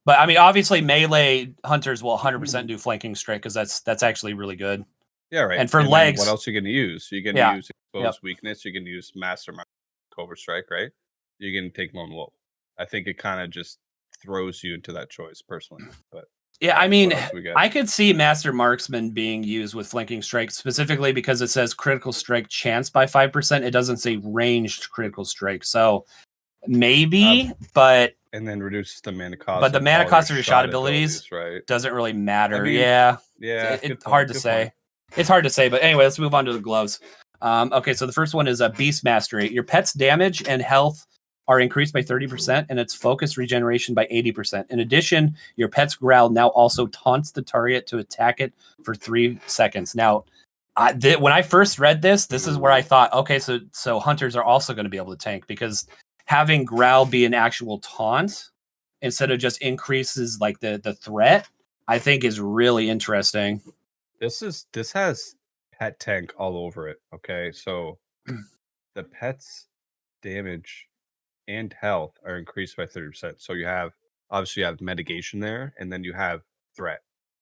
But I mean, obviously, melee hunters will 100% do Flanking Strike because that's actually really good. Yeah, right. And for legs, what else are you going to use? You're going to use Exposed Weakness. You're going to use Mastermind, Cobra Strike, right? You're going to take Lone Wolf. I think it kind of just throws you into that choice, personally. But yeah, I mean, I could see Master Marksman being used with Flanking Strike specifically because it says critical strike chance by 5%. It doesn't say ranged critical strike. So maybe, but... And then reduces the mana cost. But the mana cost of your shot abilities right? Doesn't really matter. I mean, yeah. It's hard to say. Point. It's hard to say, but anyway, let's move on to the gloves. Okay, so the first one is a Beast Mastery. Your pet's damage and health are increased by 30%, and its focus regeneration by 80%. In addition, your pet's growl now also taunts the target to attack it for 3 seconds. Now, when I first read this is where I thought, okay, so hunters are also going to be able to tank, because having growl be an actual taunt instead of just increases like the threat, I think is really interesting. This has pet tank all over it. Okay, so the pet's damage and health are increased by 30%. So you have mitigation there, and then you have threat,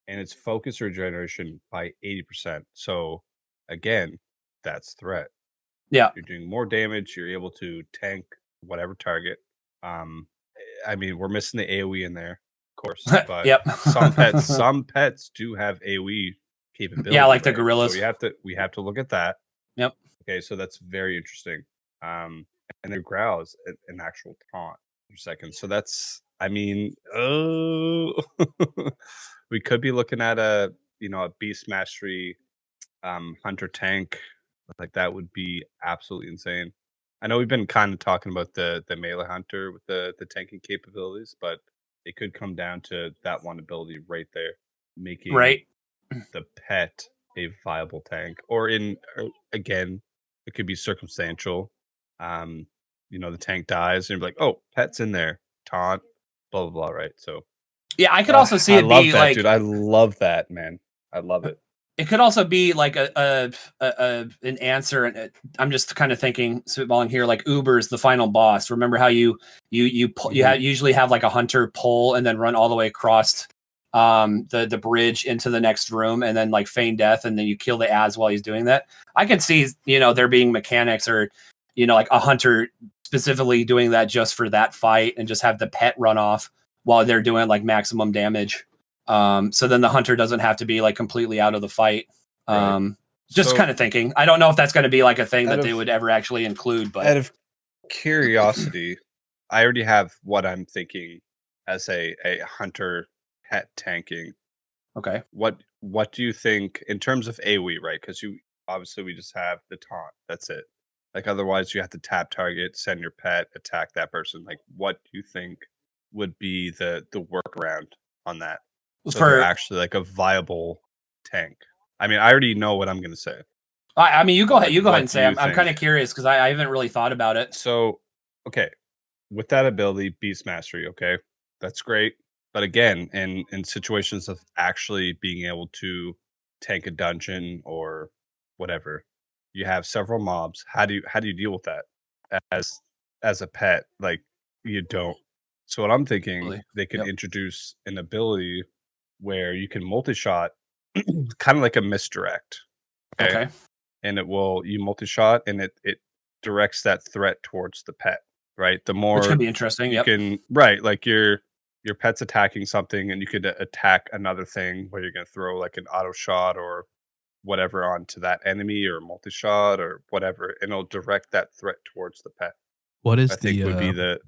and it's focus regeneration by 80%. So again, that's threat. Yeah, you're doing more damage. You're able to tank whatever target. I mean, we're missing the AOE in there, of course, but yep. some pets do have AOE capability. Yeah, like the gorillas. So we have to look at that. Yep. Okay, so that's very interesting. And their growl is an actual taunt per second. So that's, I mean, we could be looking at a beast mastery hunter tank. Like, that would be absolutely insane. I know we've been kind of talking about the melee hunter with the tanking capabilities, but it could come down to that one ability right there, making the pet a viable tank. Or again, it could be circumstantial. The tank dies and you're like, oh, pet's in there, taunt, blah blah blah, right? So yeah, I could also see it be that, like, dude. I love that, man. I love it. It could also be like an answer. And I'm just kind of thinking, spitballing here, like Uber's the final boss. Remember how you pull, you usually have like a hunter pull and then run all the way across the bridge into the next room, and then like feign death, and then you kill the ads while he's doing that. I could see there being mechanics, or like a hunter specifically doing that just for that fight, and just have the pet run off while they're doing like maximum damage. So then the hunter doesn't have to be like completely out of the fight. Just kind of thinking. I don't know if that's going to be like a thing that they would ever actually include, but out of curiosity, I already have what I'm thinking as a hunter pet tanking. Okay. What do you think in terms of AoE, right? Because we just have the taunt. That's it. Like, otherwise you have to tap target, send your pet, attack that person. Like, what do you think would be the workaround on that? So they're actually like a viable tank. I mean, I already know what I'm going to say. I mean, you go ahead. You go ahead and say. I'm kind of curious because I haven't really thought about it. So, okay, with that ability, Beast Mastery, okay, that's great. But again, in situations of actually being able to tank a dungeon or whatever, you have several mobs. How do you deal with that as a pet? Like, you don't. So what I'm thinking, they could introduce an ability where you can multi-shot, kind of like a misdirect. Okay. And you multi-shot, and it directs that threat towards the pet, right? The more, which could be interesting. You can, right? Like your pet's attacking something, and you could attack another thing where you're going to throw like an auto shot or whatever onto that enemy, or multi-shot or whatever, and it'll direct that threat towards the pet. What is I think would be the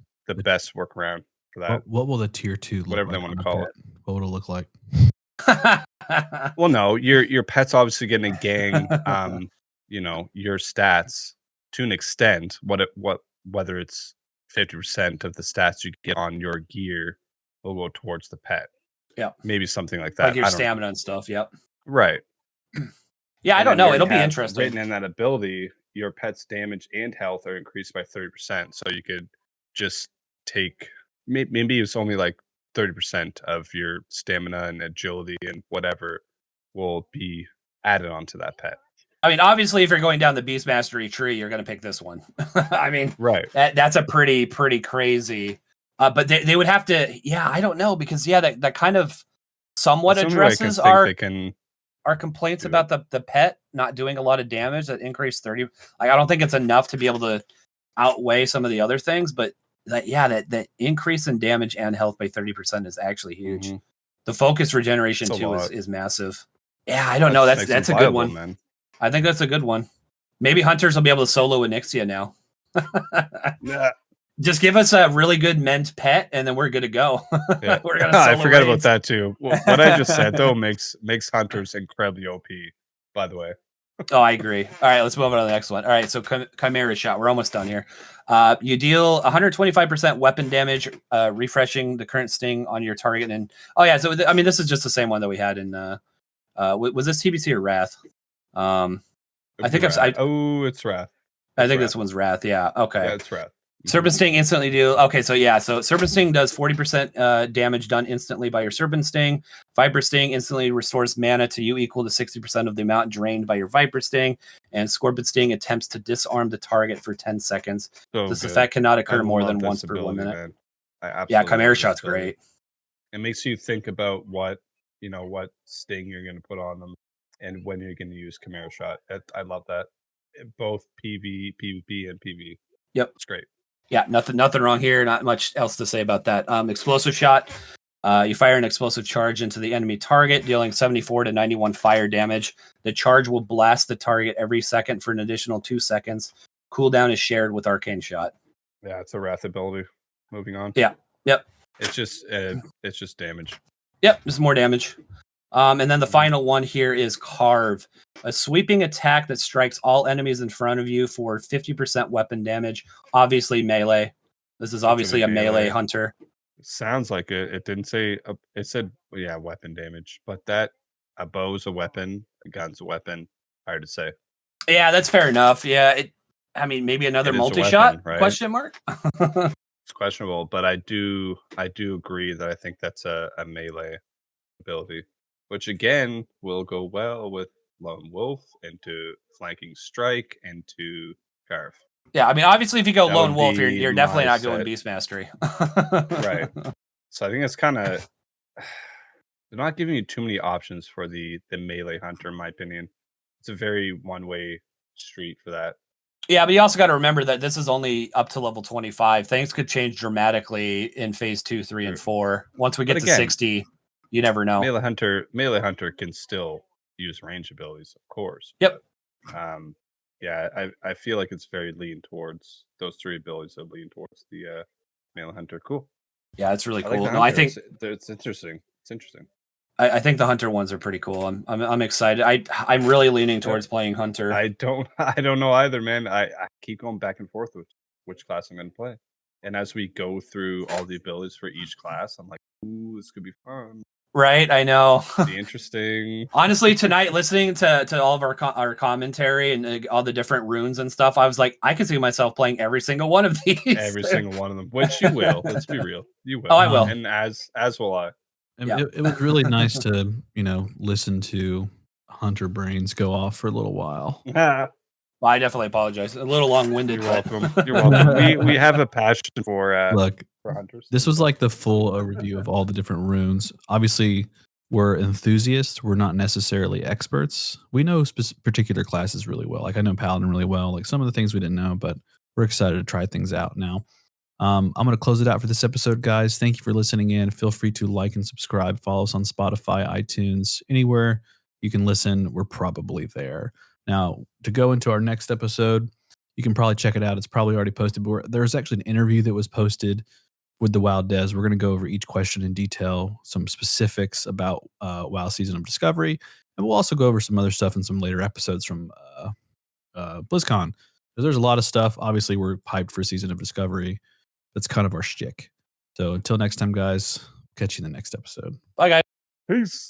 best workaround for that. What will the tier 2 look whatever like they want to call it? What would it look like? Well, no, your pet's obviously going to gang your stats to an extent. Whether it's 50% of the stats you get on your gear will go towards the pet. Yeah, maybe something like that. Like your stamina and stuff. Yep. Right. Yeah, I don't know. It'll be interesting. Written in that ability, your pet's damage and health are increased by 30%. So you could just take, maybe it's only like 30% of your stamina and agility and whatever will be added onto that pet. I mean, obviously, if you're going down the Beast Mastery tree, you're going to pick this one. I mean, right? That's a pretty crazy. But they would have to. Yeah, I don't know, because that kind of somewhat addresses our complaints about the pet not doing a lot of damage. That increased 30. Like, I don't think it's enough to be able to outweigh some of the other things, but that increase in damage and health by 30% is actually huge. Mm-hmm. The focus regeneration too is massive. Yeah, I don't know. That's a good one, man. I think that's a good one. Maybe hunters will be able to solo Onyxia now. Yeah. Just give us a really good ment pet, and then we're good to go. Yeah. We're gonna I forgot about that too. What I just said though makes hunters incredibly OP. By the way, Oh, I agree. All right, let's move on to the next one. All right, so Chimera Shot. We're almost done here. You deal 125% weapon damage, refreshing the current sting on your target. And so I mean, this is just the same one that we had in. Was this TBC or Wrath? I think it's Wrath. I think this one's Wrath. Yeah. Okay. Yeah, it's Wrath. Serpent Sting instantly deal. Okay, so Serpent Sting does 40% damage done instantly by your Serpent Sting. Viper Sting instantly restores mana to you equal to 60% of the amount drained by your Viper Sting. And Scorpion Sting attempts to disarm the target for 10 seconds. This effect cannot occur more than once per 1 minute. Chimera Shot's great. It makes you think about what sting you're going to put on them and when you're going to use Chimera Shot. I love that. Both PV, PvP, and PV. Yep, it's great. Yeah, nothing wrong here. Not much else to say about that. Explosive Shot. You fire an explosive charge into the enemy target, dealing 74 to 91 fire damage. The charge will blast the target every second for an additional 2 seconds. Cooldown is shared with Arcane Shot. Yeah, it's a Wrath ability. Moving on. Yeah. Yep. It's just damage. Yep, just more damage. And then the final one here is Carve. A sweeping attack that strikes all enemies in front of you for 50% weapon damage. Obviously melee. This is obviously a melee hunter. It sounds like it. It didn't say. It said, weapon damage. But a bow's a weapon, a gun's a weapon. Hard to say. Yeah, that's fair enough. Yeah, maybe another multi-shot? Right? Question mark. It's questionable, but I do agree that I think that's a melee ability, which again will go well with Lone Wolf into Flanking Strike into Carve. Yeah, I mean, obviously, if you go Lone Wolf, you're definitely not going Beast Mastery. Right. So I think it's kind of they're not giving you too many options for the melee hunter, in my opinion. It's a very one-way street for that. Yeah, but you also got to remember that this is only up to level 25. Things could change dramatically in phase 2, 3, and 4. Once we get to 60, you never know. Melee hunter can still use range abilities, of course. Yep. But, I feel like it's very lean towards those 3 abilities that lean towards the melee hunter. Cool. Yeah, it's really cool. I think it's interesting. It's interesting. I think the hunter ones are pretty cool. I'm excited. I'm really leaning towards playing hunter. I don't know either, man. I keep going back and forth with which class I'm going to play. And as we go through all the abilities for each class, I'm like, ooh, this could be fun. Right, I know. Be interesting. Honestly, tonight listening to all of our commentary and all the different runes and stuff, I was like, I could see myself playing every single one of these. Every single one of them, which you will. Let's be real, you will. Oh, I will, and as will I. And it was really nice to listen to Hunter brains go off for a little while. Well, I definitely apologize. A little long-winded. You're welcome. You're welcome. We have a passion for hunters. This was like the full overview of all the different runes. Obviously, we're enthusiasts. We're not necessarily experts. We know particular classes really well. Like I know Paladin really well. Like some of the things we didn't know, but we're excited to try things out now. I'm going to close it out for this episode, guys. Thank you for listening in. Feel free to like and subscribe. Follow us on Spotify, iTunes, anywhere you can listen. We're probably there. Now, to go into our next episode, you can probably check it out. It's probably already posted, but there's actually an interview that was posted with the WoW Devs. We're going to go over each question in detail, some specifics about WoW Season of Discovery, and we'll also go over some other stuff in some later episodes from BlizzCon. Because there's a lot of stuff. Obviously, we're hyped for Season of Discovery. That's kind of our shtick. So until next time, guys, catch you in the next episode. Bye, guys. Peace.